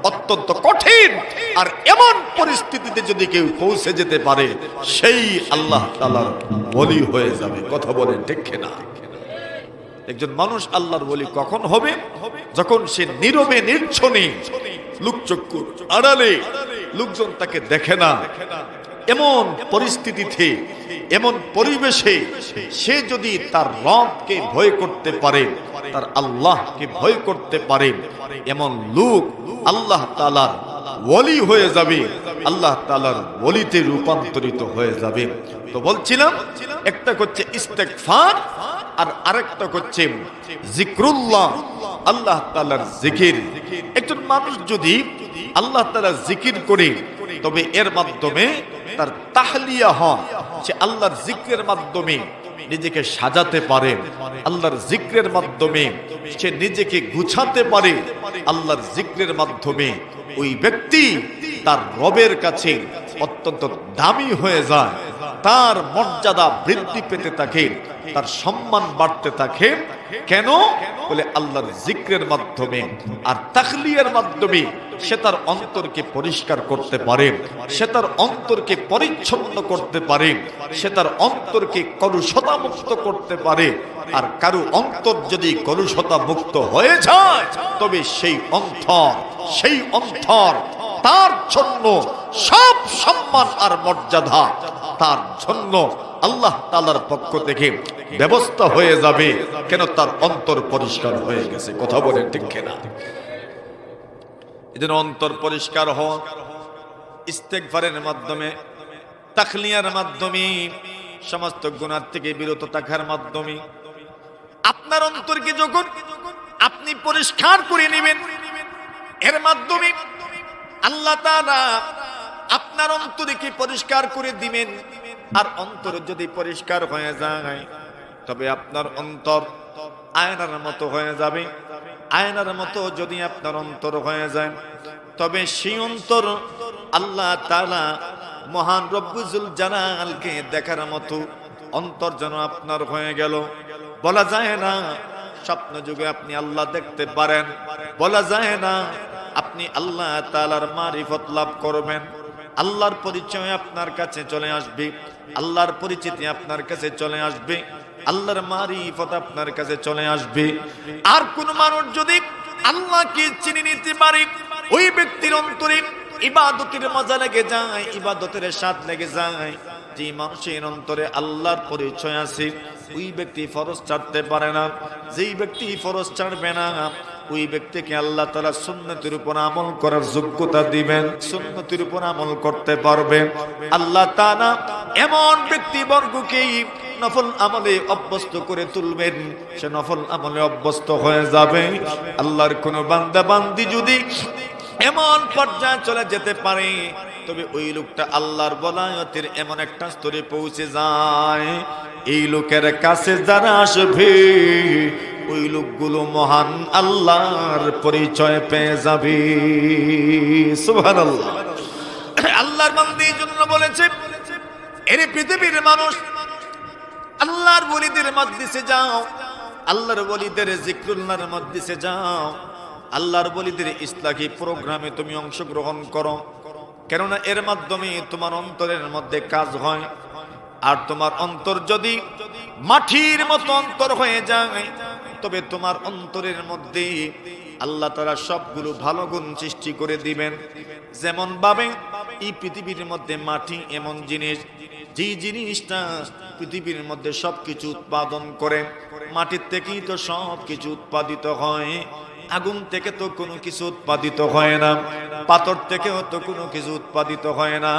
অত্যন্ত কঠিন। আর এমন পরিস্থিতিতে যদি কেউ পৌঁছে যেতে পারে, সেই আল্লাহ তাআলার ওলি হয়ে যাবে। কথা বলেন ঠিক কিনা? একজন মানুষ আল্লাহর ওলি কখন হবে? যখন সে নীরবে নির্জনে, লোকচক্ষুর আড়ালে, লোকজন তাকে দেখে না, এমন পরিস্থিতিতে, এমন পরিবেশে সে যদি তার রবকে ভয় করতে পারে, তার আল্লাহকে ভয় করতে পারে, এমন লোক আল্লাহ তাআলার ওলি হয়ে যাবে, আল্লাহ তাআলার ওলিতে রূপান্তরিত হয়ে যাবে। তো বলছিলাম, একটা হচ্ছে ইস্তেগফার, আর আরেকটা হচ্ছে জিক্রুল্লাহ, আল্লাহ তাআলার জিকির। একজন মানুষ যদি আল্লাহ তাআলার জিকির করে, তবে এর মাধ্যমে তার তাহলিয়া হয়, সে আল্লাহর জিক্রের মাধ্যমে নিজেকে সাজাতে পারে, আল্লাহর জিক্রের মাধ্যমে সে নিজেকে গুছাতে পারে, আল্লাহর জিক্রের মাধ্যমে ওই ব্যক্তি তার রবের কাছে অত্যন্ত দামি হয়ে যায়, তার মর্যাদা বৃদ্ধি পেতে থাকে, তার সম্মান বাড়তে থাকে। কেন? বলে আল্লাহর জিক্রের মাধ্যমে আর তাখলিয়ার মাধ্যমে সে তার অন্তরকে পরিষ্কার করতে পারে, সে তার অন্তরকে পরিচ্ছন্ন করতে পারে, সে তার অন্তরকে কলুষতা মুক্ত করতে পারে। আর কারো অন্তর যদি কলুষতা মুক্ত হয়ে যায়, তবে সেই অন্তর তার জন্য সব সম্মান আর মর্যাদা তার জন্য আল্লাহ তাআলার পক্ষ থেকে ব্যবস্থা হয়ে যাবে। কেন? তার অন্তর পরিষ্কার হয়ে গেছে। কথা বলেন ঠিক কিনা? এজন্য অন্তর পরিষ্কার হওয়া ইস্তেগফারের মাধ্যমে, তাখলিয়ার মাধ্যমে, সমস্ত গুনাহ থেকে বিরত থাকার মাধ্যমে, আপনার অন্তরকে যখন আপনি পরিষ্কার করে নেবেন, এর মাধ্যমে আল্লাহ তাআলা আপনার অন্তরকে পরিষ্কার করে দিবেন। আর অন্তর যদি পরিষ্কার হয়ে যায়, তবে আপনার অন্তর আয়নার মতো হয়ে যাবে। আয়নার মতো যদি আপনার অন্তর হয়ে যায়, তবে সেই অন্তর আল্লাহ তাআলা মহান রব্বুল জালালকে দেখার মতো অন্তর যেন আপনার হয়ে গেল। বলা যায় না স্বপ্ন যুগে আপনি আল্লাহ দেখতে পারেন, বলা যায় না আপনি আল্লাহ তাআলার মারিফত লাভ করবেন, আল্লাহর পরিচয় আপনার কাছে চলে আসবে, আল্লাহর পরিচিতি আপনার কাছে চলে আসবে, আল্লাহর মারিফত আপনার কাছে চলে আসবে। আর কোন মানুষ যদি আল্লাহকে চিনে নিতে পারে, ওই ব্যক্তির অন্তরে ইবাদতের মজা লেগে যায়, ইবাদতের স্বাদ লেগে যায়। যে মানুষের অন্তরে আল্লাহর পরিচয় আছে, ওই ব্যক্তি ফরজ ছাড়তে পারে না। যেই ব্যক্তি ফরজ ছাড়বে না, ওই ব্যক্তিকে আল্লাহ তাআলা সুন্নতের উপর আমল করার যোগ্যতা দিবেন, সুন্নতের উপর আমল করতে পারবে। আল্লাহ তাআলা এমন ব্যক্তি বর্গকেই নফল আমলে অভ্যস্ত করে তুলবেন, সে নফল আমলে অভ্যস্ত হয়ে যাবে। আল্লাহর কোন বান্দা বান্দি যদি এমন পর্যায়ে চলে যেতে পারে, তবে ওই লোকটা আল্লাহর বলায়তের এমন একটা স্তরে পৌঁছে যায়, এই লোকের কাছে যারা আসবে, ওই লোকগুলো মহান আল্লাহর পরিচয় পেয়ে যাবে। সুবহানাল্লাহ। আল্লাহর বান্দা এই জন্য বলেছে, এর পৃথিবীর মানুষ, আল্লাহর ওলিদের মজলিসে যাও, আল্লাহর ওলিদের জিক্রুল্লাহর মজলিসে যাও, আল্লাহর ওলিদের ইসলাহি প্রোগ্রামে তুমি অংশগ্রহণ করো। কেননা এর মাধ্যমে তোমার অন্তরের মধ্যে কাজ হয়। আর তোমার অন্তর যদি মাটির মতো অন্তর হয়ে যায়, তবে তোমার অন্তরের মধ্যে আল্লাহ তাআলা সবগুলো ভালো গুণ সৃষ্টি করে দিবেন। যেমন ভাবে এই পৃথিবীর মধ্যে মাটি এমন জিনিস, যে জিনিসটা পৃথিবীর মধ্যে সবকিছু উৎপাদন করে। মাটির থেকেই তো সবকিছু উৎপাদিত হয়, আগুন থেকে তো কোনো কিছু উৎপাদিত হয় না, পাথর থেকেও তো কোনো কিছু উৎপাদিত হয় না,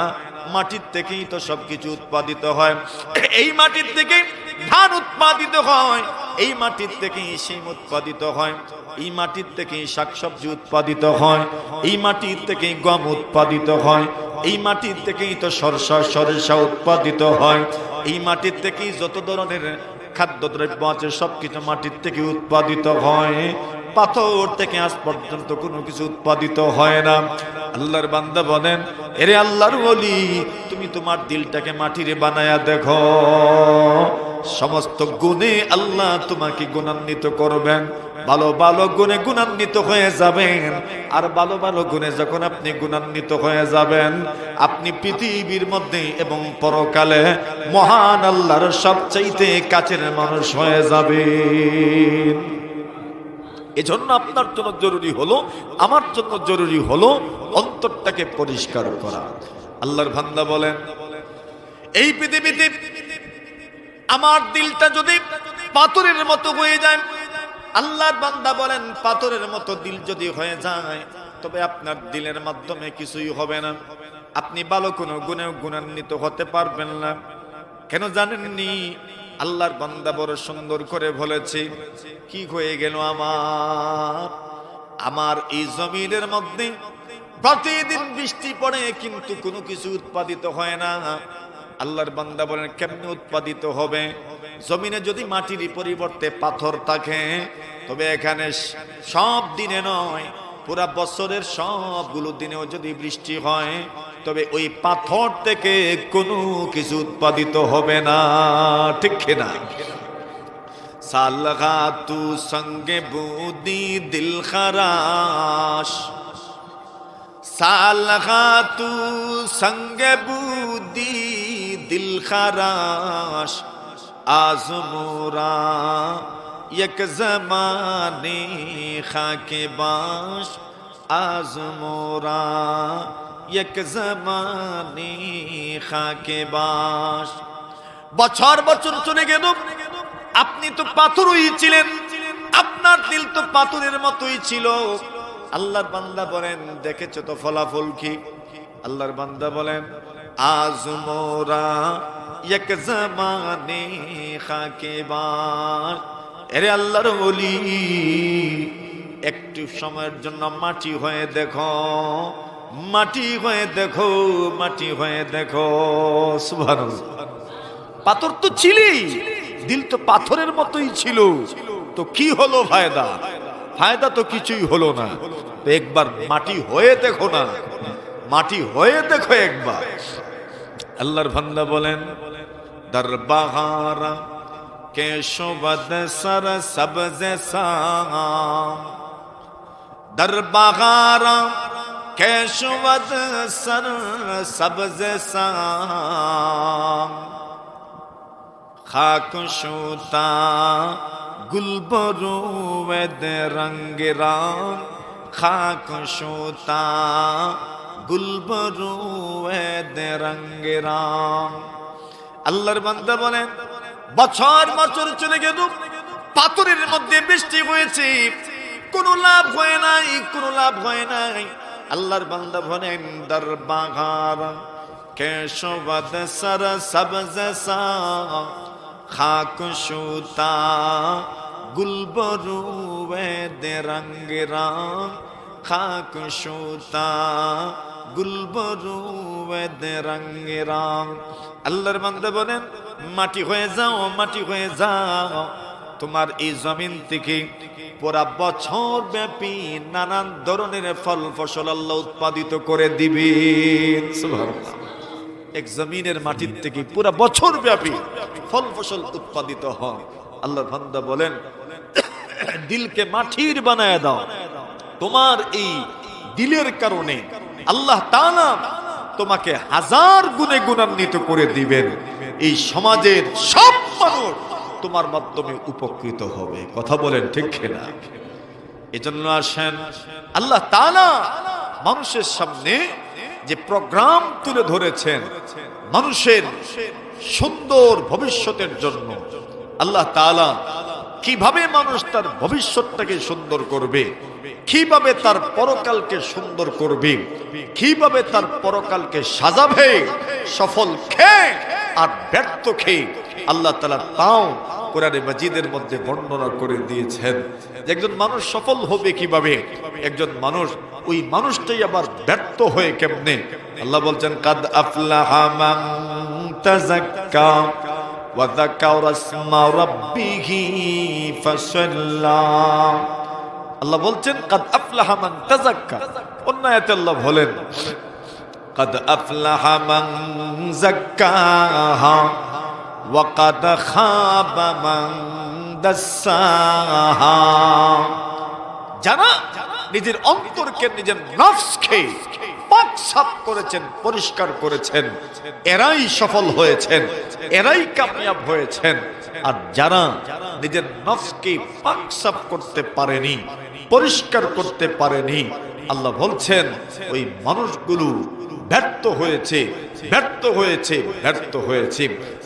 মাটির থেকেই তো সবকিছু উৎপাদিত হয়। এই মাটির থেকে ধান উৎপাদিত হয়, এই মাটির থেকেই শিম উৎপাদিত হয়, এই মাটির থেকেই শাকসবজি উৎপাদিত হয়, এই মাটির থেকেই গম উৎপাদিত হয়, এই মাটির থেকেই তো সরিষা উৎপাদিত হয়, এই মাটির থেকেই যত ধরনের খাদ্যদ্রব্য আছে সবকিছু মাটির থেকে উৎপাদিত হয়। পাথর থেকে আজ পর্যন্ত কোনো কিছু উৎপাদিত হয় না। আল্লাহর বান্দা বলেন, এরে আল্লাহর ওলি, তুমি তোমার দিলটাকে মাটিরে বানায়া দেখো, সমস্ত গুণে আল্লাহ তোমাকে গুণান্বিত করবেন।
ভালো ভালো গুণে গুণান্বিত হয়ে যাবেন। আর ভালো ভালো গুণে যখন আপনি গুণান্বিত হয়ে যাবেন, আপনি পৃথিবীর মধ্যে এবং পরকালে মহান আল্লাহর সবচাইতে কাছের মানুষ হয়ে যাবেন। এজন্য আপনার জন্য জরুরি হলো, আমার জন্য জরুরি হলো অন্তরটাকে পরিষ্কার করা। আল্লাহর বান্দা বলেন, এই পৃথিবীতে আমার দিলটা যদি পাথরের মতো হয়ে যায়, আল্লাহর বান্দা বলেন পাথরের মতো দিল যদি হয়ে যায়, তবে আপনার দিলের মাধ্যমে কিছুই হবে না। আপনি ভালো কোনো গুণে গুণান্বিত হতে পারবেন না। কেন জানেননি? আল্লাহর বান্দা বড় সুন্দর করে বলেছে, কি হয়ে গেল আমার এই জমিনের মধ্যে প্রতিদিন বৃষ্টি পড়ে কিন্তু কোনো কিছু উৎপাদিত হয় না। আল্লাহর বান্দা বলেন, কেমনে উৎপাদিত হবে? জমিনে যদি মাটির পরিবর্তে পাথর থাকে, তবে এখানে সব দিনে নয়, পুরা বছরের সবগুলো দিনেও যদি বৃষ্টি হয়, তবে ওই পাথর থেকে কোনো কিছু উৎপাদিত হবে না। ঠিক কিনা? সালগা তু সঙ্গে বুদি দিল খারাশ, সালগা তু সঙ্গে বুদি দিল খারাশ, আজমোরা এক জমানে খাকে বাস, আজমোরা এক জমানে খাকে বাস। বছর বছর চলে গেল, আপনি তো পাথরই ছিলেন, আপনার দিল তো পাথরের মতোই ছিল। আল্লাহর বান্দা বলেন, দেখেছো তো ফলাফল কি? আল্লাহর বান্দা বলেন, আজ মোরা এক জমানে খাকে বাস। এরে আল্লাহর ওলি, একটু সময়ের জন্য মাটি হয়ে দেখো, মাটি হয়ে দেখো, মাটি হয়ে দেখো। সুবহানাল্লাহ। পাথর তো ছিলি, দিল তো পাথরের মতোই ছিল, তো কি হলো ফায়দা? ফায়দা তো কিছুই হলো না। তো একবার মাটি হয়ে দেখো না, মাটি হয়ে দেখো একবার। আল্লাহর বান্দা বলেন, দরবাহারা কে শোভদ সর সবজে সাম, দরবাহারা কে শোভদ সর সবজে সাম, খাক শুতা গুলবরু বেদ রঙ্গ রাম, খাক শুতা গুলবরু বেদ রঙ্গ রাম। আল্লাহর বান্দা বলেন, বছর বছর চলে গেল, পাথরের মধ্যে বৃষ্টি হয়েছে, কোনো লাভ হয় নাই, কোনো লাভ হয় নাই। আল্লাহর বান্দা বলেন, দরবাগার কেশবদ সর সবজ সা, খাক শুতা গুলবরু বেদ রঙ্গ রাম, খাক শুতা গুলবরু বেদ রঙ্গ রাম। আল্লাহর বান্দা বলেন, মাটি হয়ে যাও, মাটি হয়ে যাও। তোমার এই জমিন থেকে পুরা বছর ব্যাপী নানান ধরনের ফল ফসল আল্লাহ উৎপাদিত করে দিবেন। সুবহানাল্লাহ। এক জমিনের মাটির থেকে পুরা বছর ব্যাপী ফল ফসল উৎপাদিত হয়। আল্লাহর বান্দা বলেন, দিলকে মাটির বানায় দাও। তোমার এই দিলের কারণে আল্লাহ তাআলা তোমাকে হাজার গুণে গুণান্বিত করে দিবেন। এই সমাজের সব মানুষ তোমার মাধ্যমে উপকৃত হবে। কথা বলেন ঠিক কিনা? এজন্য আসেন, আল্লাহ তাআলা মানুষের সামনে যে প্রোগ্রাম তুলে ধরেছেন, মানুষের সুন্দর ভবিষ্যতের জন্য, আল্লাহ তাআলা কিভাবে মানুষ তার ভবিষ্যৎটাকে সুন্দর করবে, কিভাবে তার পরকালকে সুন্দর করবে, কিভাবে তার পরকালকে সাজাবে, সফল খেয়ে আর ব্যর্থ খেয়ে, আল্লাহ তাআলা তাও কোরআনে মাজিদের মধ্যে বর্ণনা করে দিয়েছেন। একজন মানুষ সফল হবে কিভাবে, একজন মানুষ ওই মানুষটাই আবার ব্যর্থ হয়ে কেমনে। আল্লাহ বলছেন, কাদ আফলাহা মান তাযাক্কা ওয়া যাকারা ইসমা রাব্বিহি ফাসাল্লা। আল্লাহ বলছেন, কাদ আফলাহা মান তাযাক্কা। অন্য আয়াতে আল্লাহ বলেন, কাদ আফলাহা মান যাক্কাহা ওয়া কাদ খাবা মান দাসাহা, যারা নিজের অন্তরকে, নিজের নফসকে পাক সাফ করেছেন, পরিষ্কার করেছেন, এরাই সফল হয়েছেন, এরাই কামিয়াব হয়েছেন। আর যারা নিজের নফসকে পাক সাফ করতে পারেনি, পরিষ্কার করতে পারেনি, আল্লাহ বলছেন ওই মানুষগুলো ব্যর্থ হয়েছে, ব্যর্থ হয়েছে, ব্যর্থ হয়েছে।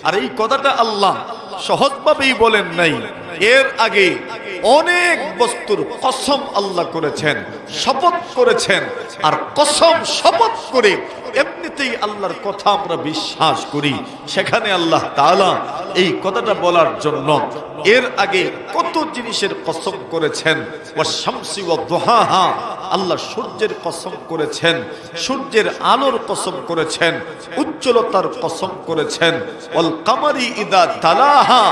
আর এই কথাটা আল্লাহ সহজভাবেই বলেন নাই, এর আগে অনেক বস্তুর কসম আল্লাহ করেছেন, শপথ করেছেন। আর কসম শপথ করে এমনিতেই আল্লাহর কথা আমরা বিশ্বাস করি, সেখানে আল্লাহ তাআলা এই কথাটা বলার জন্য এর আগে কত জিনিসের কসম করেছেন। ওয়াশ-শামসি ওয়াদ-দুহাহা, আল্লাহ সূর্যের কসম করেছেন, সূর্যের আলোর কসম করেছেন, উজ্জ্বলতার কসম করেছেন। ওয়াল কামারি ইদা তালাহা,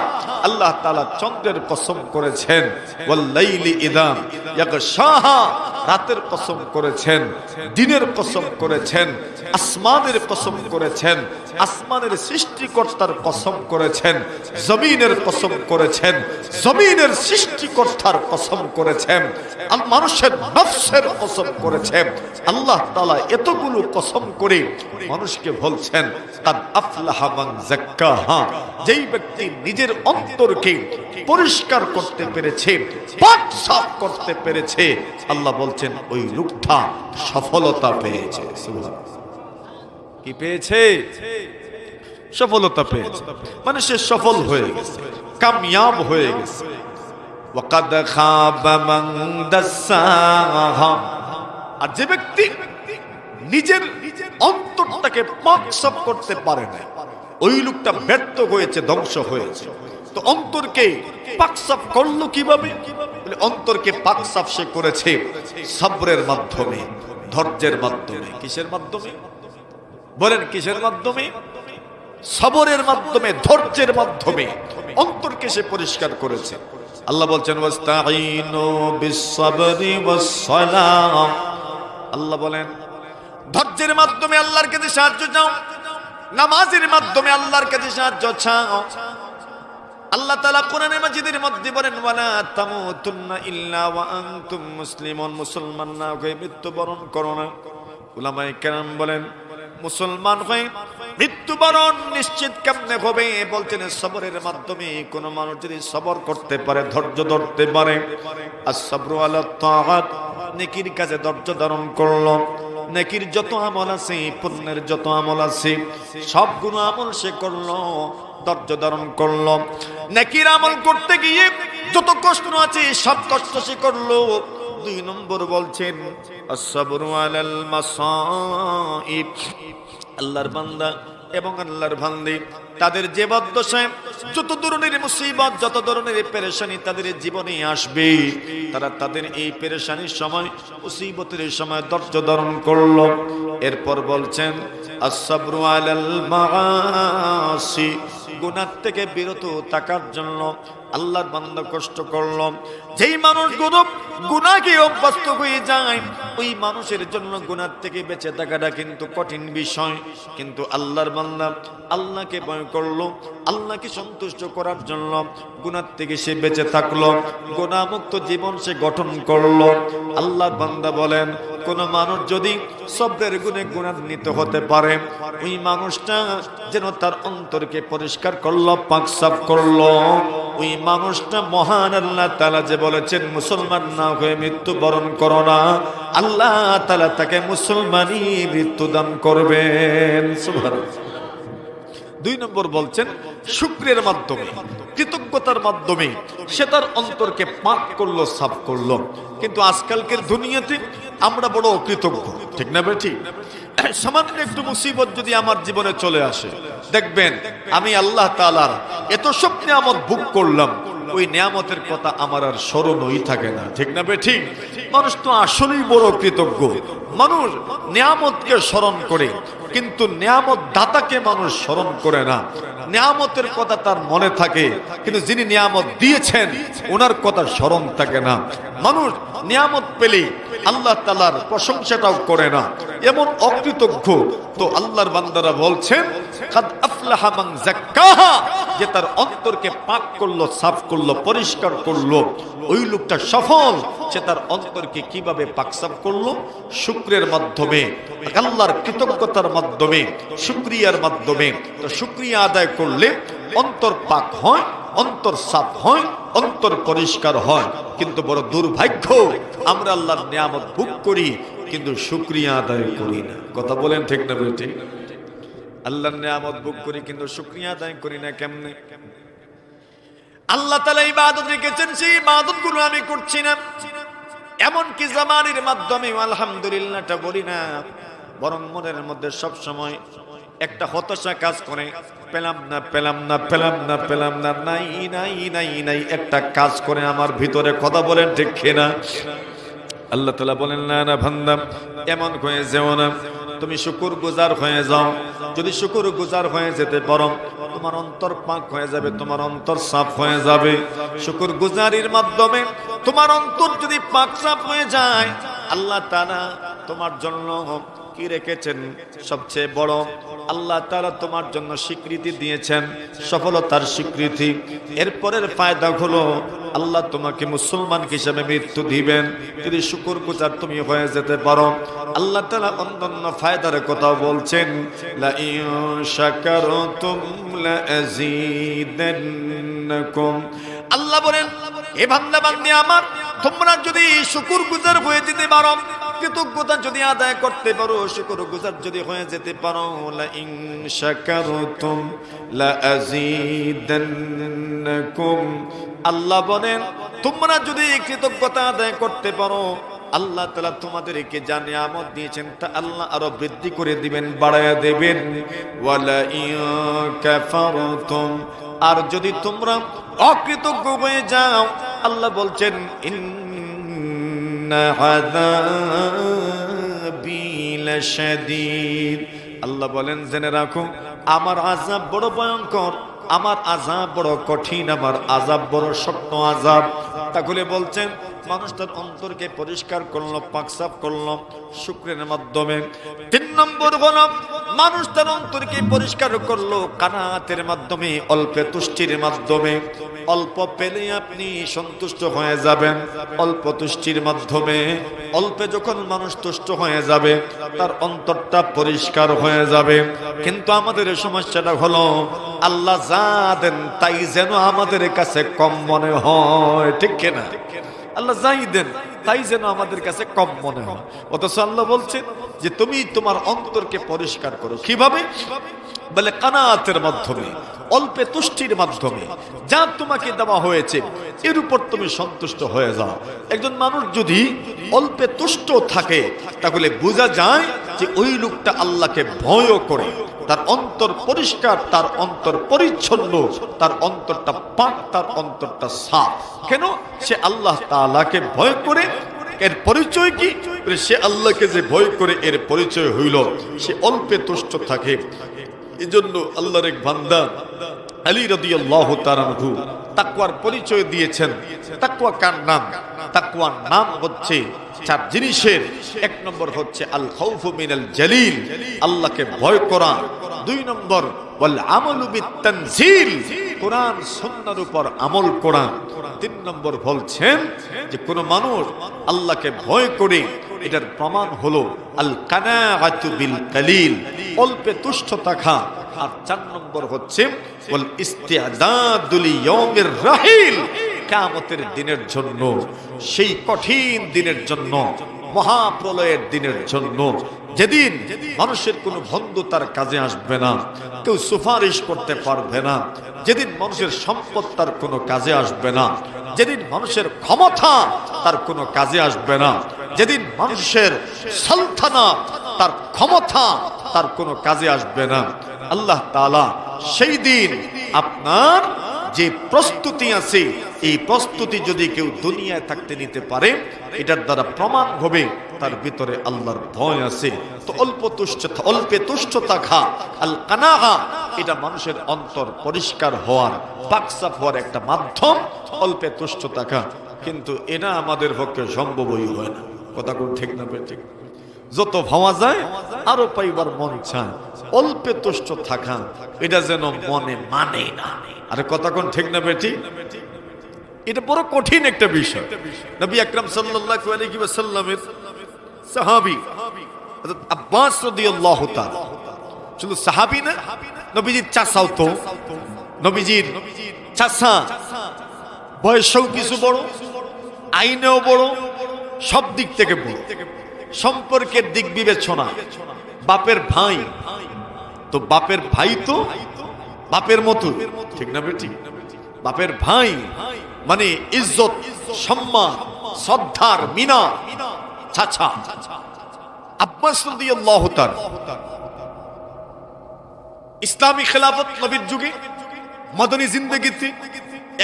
আল্লাহ তাআলা চন্দ্রের কসম করেছেন। ওয়াল লাইলি ইদা ইয়াগশাহা, রাতের কসম করেছেন, দিনের কসম করেছেন, আসমানের কসম করেছেন, আসমানের সৃষ্টিকর্তার কসম করেছেন, জমিনের কসম করেছেন, জমিনের সৃষ্টিকর্তার কসম করেছেন, আর মানুষের নফসের কসম করেছেন। আল্লাহ তাআলা এতগুলো কসম করে মানুষকে বলছেন কাদ আফলাহা মান যাক্কাহা, যেই ব্যক্তি নিজের অন্তরকে পরিষ্কার করতে পেরেছে, পাক সাফ করতে পেরেছে, আল্লাহ বলছেন ওই লোকটা সফলতা পেয়েছে। সুবহানাল্লাহ। কি পেয়েছে? সফলতা পেয়েছে, মানে সে সফল হয়ে গেছে, কামিয়াব হয়ে গেছে। ওয়াকাদ খাবা মান দাসাহা, আর যে ব্যক্তি নিজের অন্তরটাকে পাক সাফ করতে পারে না, ওই লোকটা ব্যর্থ হয়েছে, ধ্বংস হয়েছে। তো অন্তরকে পাক সাফ করলো কিভাবে? বলে অন্তরকে পাক সাফ সে করেছে সবরের মাধ্যমে, ধৈর্যের মাধ্যমে। কিসের মাধ্যমে বলেন? কিসের মাধ্যমে? সবরের মাধ্যমে, ধৈর্যের মাধ্যমে অন্তরকে সে পরিষ্কার করেছে। আল্লাহ বলছেন ওয়াস্তাঈনু বিস-সাবরি ওয়াস-সালাহ, আল্লাহ বলেন ধৈর্যের মাধ্যমে আল্লাহর কাছে সাহায্য চাও, নামাজের মাধ্যমে আল্লাহর কাছে সাহায্য চাও। আল্লাহ তাআলা কোরআনে মাজিদের মধ্যে বলেন ওয়ালা তামুতুন্না ইল্লা ওয়া আনতুম মুসলিমুন, মুসলমান না হয়ে মৃত্যুবরণ করো না। উলামায়ে কেরাম বলেন মুসলমান হয়ে মৃত্যুবরণ নিশ্চিত কেমনে হবে? বলছেন সবরের মাধ্যমে। কোন মানুষ যদি সবর করতে পারে, ধৈর্য ধরতে পারে, আস-সাবরু আলা তাআত, নেকির কাজে ধৈর্য ধারণ করলো, নেকির যত আমল আছে, পুণ্যের যত আমল আছে, সবগুলো আমল সে করলো, ধৈর্য ধারণ করলো। নেকির আমল করতে গিয়ে যত কষ্ট আছে সব কষ্ট সে করলো। 2 নম্বর বলছেন আস-সাবরু আলাল মাসাইব, আল্লাহর বান্দা এবং আল্লাহর বান্দি তাদের যে বদদশায় যত ধরনের মুসিবত, যত ধরনের পেরেশানি তাদের জীবনে আসবে, তারা তাদের এই পেরেশানির সময়, মুসিবতের সময় ধৈর্য ধারণ করলো। এরপর বলছেন আস-সাবরু আলাল মাআসি, গুনাহ থেকে বিরত থাকার জন্য আল্লাহর বান্দা কষ্ট করলো। যেই মানুষগুলো গুনাহে অভ্যস্ত হয়ে যায়, ওই মানুষের জন্য গুনাহ থেকে বেঁচে থাকাটা কিন্তু কঠিন বিষয়। কিন্তু আল্লাহর বান্দা আল্লাহকে ভয় করলো, আল্লাহকে সন্তুষ্ট করার জন্য গুনাহ থেকে সে বেঁচে থাকলো, গুনাহমুক্ত জীবন সে গঠন করলো। আল্লাহর বান্দা বলেন কোন মানুষ যদি সবরের গুণে গুণান্বিত হতে পারে, ওই মানুষটা যেন তার অন্তরকে পরিষ্কার করলো, পাক সাফ করলো। ওই মানুষটা মহান আল্লাহ তাআলা যে বলেছেন মুসলমান না হয়ে মৃত্যুবরণ করো না, আল্লাহ তাআলা তাকে মুসলমানই মৃত্যু দান করবেন। সুবহানাল্লাহ। 2 নম্বর বলছেন শুকরের মাধ্যমে, কৃতজ্ঞতার মাধ্যমে সে তার অন্তরকে পাক করলো, সাফ করলো। কিন্তু আজকালকের দুনিয়াতে আমরা বড় অকৃতজ্ঞ, ঠিক না বেঠি? সামান্য একটু মুসিবত যদি আমার জীবনে চলে আসে, দেখবেন আমি আল্লাহ তাআলার এত সব নিয়ামত ভোগ করলাম, ওই নিয়ামতের কথা আমার আর স্মরণই থাকে না, ঠিক না বেঠি? মানুষ তো আসলেই বড় কৃতজ্ঞ। মানুষ নিয়ামতকে স্মরণ করে, কিন্তু নিয়ামত দাতাকে মানুষ স্মরণ করে না। নিয়ামতের কথা তার মনে থাকে, কিন্তু যিনি নিয়ামত দিয়েছেন ওনার কথা স্মরণ থাকে না। মানুষ নিয়ামত পেলে আল্লাহ তাআলার প্রশংসাটাও করে না, এমন অকৃতজ্ঞ। তো আল্লাহর বান্দারা বলছেন কাদ আফলাহা মান যাক্কাহা, যে তার অন্তরকে পাক করলো, সাফ করলো, পরিষ্কার করলো, ওই লোকটা সফল। সে তার অন্তরকে কিভাবে পাক সাফ করলো? শুকরের মাধ্যমে, আল্লাহর কৃতজ্ঞতার মাধ্যমে, শুকরিয়ার মাধ্যমে। তো শুকরিয়া আদায় করলে অন্তর পাক হয়, অন্তর সাফ হয়, অন্তর পরিষ্কার হয়। কিন্তু বড় দুর্ভাগ্য, আমরা আল্লাহর নিয়ামত ভোগ করি কিন্তু শুকরিয়া আদায় করি না। কথা বলেন ঠিক না বেঠিক? আল্লাহর নিয়ামত ভোগ করি কিন্তু শুকরিয়া আদায় করি না। কেমনে? আল্লাহ তাআলা ইবাদত রেখেছেন, সেই ইবাদতগুলো আমি করছি না। এমনকি জামানের মাধ্যমে আলহামদুলিল্লাহটা বলি না, বরং মনের মধ্যে সব সময় একটা হতাশা কাজ করে, পেলাম না, পেলাম না, পেলাম না, পেলাম না, নাই নাই নাই নাই একটা কাজ করে আমার ভিতরে। কথা বলেন ঠিক কিনা? আল্লাহ তাআলা বলেন, না না বান্দা, এমন হয়ে যেও না, তুমি শুকরগুজার হয়ে যাও। যদি শুকরগুজার হয়ে যেতে পারো, তোমার অন্তর পাক হয়ে যাবে, তোমার অন্তর সাফ হয়ে যাবে। শুকরগুজারির মাধ্যমে তোমার অন্তর যদি পাক সাফ হয়ে যায়, আল্লাহ তাআলা তোমার জন্য কি রেখেছেন? সবচেয়ে বড় আল্লাহ তাআলা তোমার জন্য স্বীকৃতি দিয়েছেন, সফলতার স্বীকৃতি। এরপরের ফায়দা হলো আল্লাহ তোমাকে মুসলমান হিসেবে মৃত্যু দিবেন যদি শুকরগুজার তুমি হয়ে যেতে পারো। আল্লাহ তাআলা অন্যান্য ফায়দার কথা বলছেন, লা ইন শাকারতুম লা আযীদান্নাকুম। আল্লাহ বলেন, এ বান্দা বান্দি আমার, তোমরা যদি শুকরগুজার হয়ে যেতে পারো, কৃতজ্ঞতা যদি আদায় করতে পারো, শুকরগুজার যদি হয়ে যেতে পারো, লা ইন শাকারতুম লা আযীদান্নাকুম। আল্লাহ বলেন, তোমরা যদি কৃতজ্ঞতা আদায় করতে পারো, আল্লাহ তাআলা তোমাদেরকে যা নিয়ামত দিয়েছেন তা আল্লাহ আরো বৃদ্ধি করে দিবেন, বাড়ায়া দেবেন। ওয়ালা ইন কাফারতুম, আর যদি তোমরা অকৃতজ্ঞ হয়ে যাও, আল্লাহ বলছেন, ইন্না আযাবি লাশাদীদ। আল্লাহ বলেন, জেনে রাখো আমার আযাব বড় ভয়ঙ্কর, আমার আযাব বড় কঠিন, আমার আযাব বড় শক্ত আযাব। তাহলে বলছেন, মানুষ তার অন্তরকে পরিষ্কার করলো, পাক সাফ করলো শুকরের মাধ্যমে। 3 নম্বর হলো, মানুষ তার অন্তরকে পরিষ্কার করলো কানাতের মাধ্যমে, অল্পে তুষ্টির মাধ্যমে। অল্প পেলে আপনি সন্তুষ্ট হয়ে যাবেন, অল্প তুষ্টির মাধ্যমে। অল্পে যখন মানুষ তুষ্ট হয়ে যাবে, তার অন্তরটা পরিষ্কার হয়ে যাবে। কিন্তু আমাদের সমস্যাটা হলো, আল্লাহ যা দেন তাই যেন আমাদের কাছে কম মনে হয়। ঠিক কিনা? আল্লাহ যাই দেন তাই যেন আমাদের কাছে কম মনে হয়। অথচ আল্লাহ বলছেন যে তুমি তোমার অন্তরকে পরিষ্কার করো। কিভাবে? বলে কানাতের মাধ্যমে, অল্পে তুষ্টির মাধ্যমে। যা তোমাকে দেওয়া হয়েছে এর উপর তুমি সন্তুষ্ট হয়ে যাও। একজন মানুষ যদি অল্পে তুষ্ট থাকে, তাহলে বোঝা যায় যে ওই লোকটা আল্লাহকে ভয় করে, তার অন্তর পরিষ্কার, তার অন্তর পরিচ্ছন্ন, তার অন্তরটা পাক, তার অন্তরটা সাফ। কেন? সে আল্লাহ তাআলাকে ভয় করে। এর পরিচয় কি? সে আল্লাহকে যে ভয় করে, এর পরিচয় হইল সে অল্পে তুষ্ট থাকে। এজন্য আল্লাহর এক বান্দা আলী রাদিয়াল্লাহু তাআলা আনহু তাকওয়ার পরিচয় দিয়েছেন। তাকওয়া কার নাম? তাকওয়ার নাম হচ্ছে 4 জিনিসের। 1 নম্বর হচ্ছে আল খাউফু মিনাল জালিল, আল্লাহকে ভয় করা। 2 নম্বর ওয়াল আমালু বিত তানজিল, কোরআন সুন্নাহর উপর আমল করা। 3 নম্বর বলছেন যে কোন মানুষ আল্লাহকে ভয় করে, এটার প্রমাণ হলো আল কানাআতু বিল কালিল, অল্পে তুষ্ট থাকা। আর 4 নম্বর হচ্ছে ওয়াল ইস্তিআদাদু লিয়াউমির রাহিল, কিয়ামতের দিনের জন্য, সেই কঠিন দিনের জন্য, মহাপ্রলয়ের দিনের জন্য, যেদিন মানুষের কোনো বন্ধু তার কাজে আসবে না, কেউ সুপারিশ করতে পারবে না, যেদিন মানুষের সম্পদ তার কোনো কাজে আসবে না, যেদিন মানুষের ক্ষমতা তার কোনো কাজে আসবে না, যেদিন মানুষের সালতানাত, তার ক্ষমতা তার কোনো কাজে আসবে না। আল্লাহ তাআলা সেই দিন আপনার যে প্রস্তুতি আছে, এই প্রস্তুতি যদি কেউ দুনিয়ায় থাকতে নিতে পারে, এটার দ্বারা প্রমাণ হবে তার ভিতরে আল্লাহর ভয় আছে। তো অল্পে তুষ্ট থাকা, আল কানাআ, এটা মানুষের অন্তর পরিষ্কার হওয়ার, পাকসাফ হওয়ার একটা মাধ্যম, অল্পে তুষ্ট থাকা। কিন্তু এটা আমাদের পক্ষে সম্ভবই হয় না। কথা কোন ঠিক না? ঠিক।
যত ভাবা যায় আরো পাইবার মন চায়, অল্পে তুষ্ট থাকা এটা যেন মনে মানে না। আরে কথা কোন ঠিক না বেটি? এটা বড় কঠিন একটা বিষয়। নবী আকরাম সাল্লাল্লাহু আলাইহি ওয়াসাল্লামের সাহাবী হযরত আব্বাস রাদিয়াল্লাহু তাআলা, শুধু সাহাবী না, নবীজির চাচাও তো, নবীজির চাচা বয়সেও কিছু বড়, আইনেও বড়, সব দিক থেকে বড়, সম্পর্কের দিক বিবেচনা বাপের ভাই, তো বাপের ভাই তো বাপের মতো, ঠিক না বেটি? বাপের ভাই মানে ইজ্জত, সম্মান, শ্রদ্ধার মিনা চাচা আব্বাস রাদিয়াল্লাহু তাআলা। ইসলামী খেলাফত নবীর যুগে মদনী জিন্দেগিতে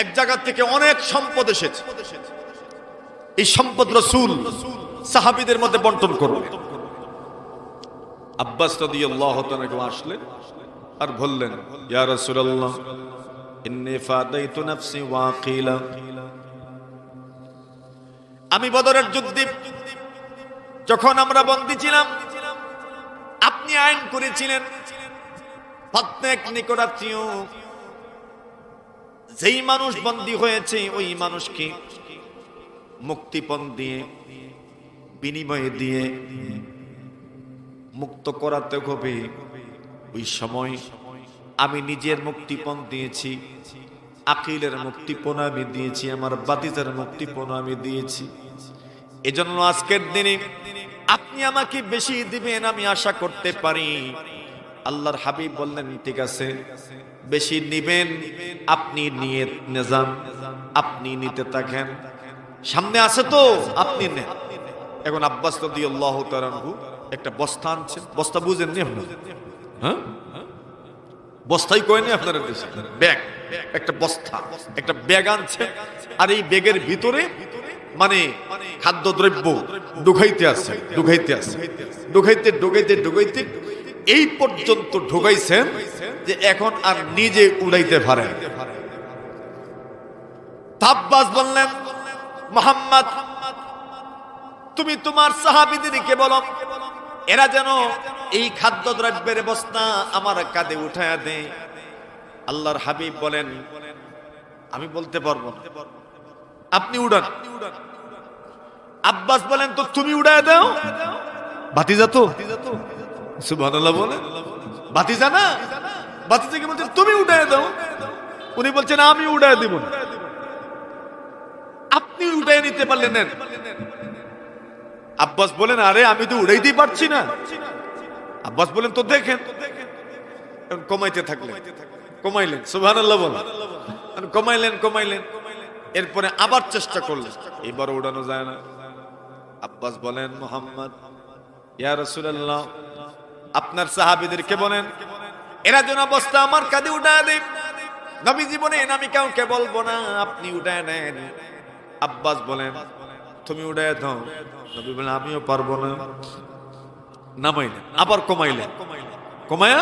এক জায়গা থেকে অনেক সম্পদ এসেছে। এই সম্পদ রাসূল সাহাবীদের মধ্যে বন্টন করলেন। আব্বাস রাদিয়াল্লাহু তাআলা আসলেন আর বললেন, ইয়া রাসূলুল্লাহ ইন্নী ফাদাইতু নাফসি ওয়া আকিলা, আমি বদরের যুদ্ধে যখন আমরা বন্দী ছিলাম, আপনি আইন করেছিলেন প্রত্যেক নিকটাত্মীয় যেই মানুষ বন্দী হয়েছে ওই মানুষকে মুক্তিপণ দিয়ে, বিনিময়ে দিয়ে মুক্ত করাতে হবে। ওই সময় আমি নিজের মুক্তিপণ দিয়েছি, আকিলের মুক্তিপণ আমি দিয়েছি, আমার বাতিজার মুক্তিপণ আমি দিয়েছি। এজন্য আজকের দিনে আপনি আমাকে বেশি দিবেন আমি আশা করতে পারি। আল্লাহর হাবিব বললেন, ঠিক আছে, বেশি নিবেন, আপনি নিয়ে যান, আপনি নিতে থাকেন, সামনে আছে তো আপনি নেন। এখন আব্বাস রাদিয়াল্লাহু তাআলা আনহু একটা বস্তা আনছেন। বস্তা বুঝেন নি আপনারা? হ্যাঁ, বস্তাই কয় নি আপনারা দেশে? ব্যাগ, একটা বস্তা, একটা ব্যাগ আনছে। আর এই ব্যাগের ভিতরে মানে খাদ্যদ্রব্য ঢুকাইতে আছে, ঢুকাইতে এই পর্যন্ত ঢুকাইছেন যে এখন আর নিজে উড়াইতে পারেন। আব্বাস বললেন, মুহাম্মদ তুমি তোমার সাহাবীদেরকে বলো এরা যেন এই খাদ্যদ্রব্যের বস্তা আমার কাঁধে উঠায়া দেয়। আল্লাহর হাবিব বলেন, আমি বলতে পারবো না, আপনি উড়ান। আব্বাস বলেন, তো তুমি উড়ায় দাও। ভাতিজা তো, সুবহানাল্লাহ বলেন, ভাতিজা না, ভাতিজাকে বলছে তুমি উড়ায় দাও। উনি বলছেন আমি উড়ায় দিব না, আপনি উড়ায় নিতে পারলেন নেন। আব্বাস বলেন, আরে আমি তো উড়াইতেই পারছি না। আব্বাস বলেন, তো দেখেন। কমাইতে থাকলেন, কমাইলেন, সুবহানাল্লাহ বলেন, কমাইলেন। এরপরে আবার চেষ্টা করলেন, এবার উড়ানো যায় না। আব্বাস বলেন, মুহাম্মদ ইয়া রাসূলুল্লাহ আপনার সাহাবীদেরকে বলেন এরা যেন বস্তা আমার কাঁধে উঠায় দেয়। নবীজি বলেন, আমি কাউকে বলবো না, আপনি উঠায় নেন। আব্বাস বলেন, তুমি উঠায় দাও। নবী বলেন, আমিও পারবো না। নামাইলেন, আবার কমাইলেন, কমায়া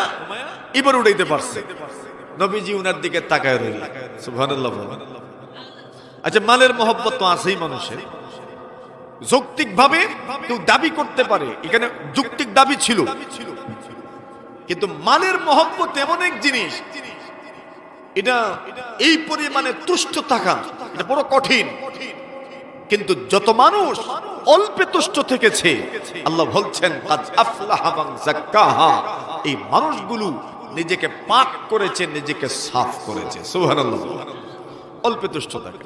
এবার উঠাইতে পারছে। নবীজি উনার দিকে তাকায় রইলেন, সুবহানাল্লাহ। আচ্ছা, মালের মহব্বত তো আছেই মানুষের। যৌক্তিক ভাবে কেউ দাবি করতে পারে, এখানে যৌক্তিক দাবি ছিল, কিন্তু মালের মহব্বত এমন এক জিনিস, এটা এই পরিমাণে তুষ্ট থাকা এটা বড় কঠিন। কিন্তু যত মানুষ অল্পে তুষ্ট থেকেছে, আল্লাহ বলছেন কাদ আফলাহা মান যাক্কাহা, এই মানুষগুলো নিজেকে পাক করেছে, নিজেকে সাফ করেছে। সুবহানাল্লাহ, অল্পে তুষ্ট থাকে।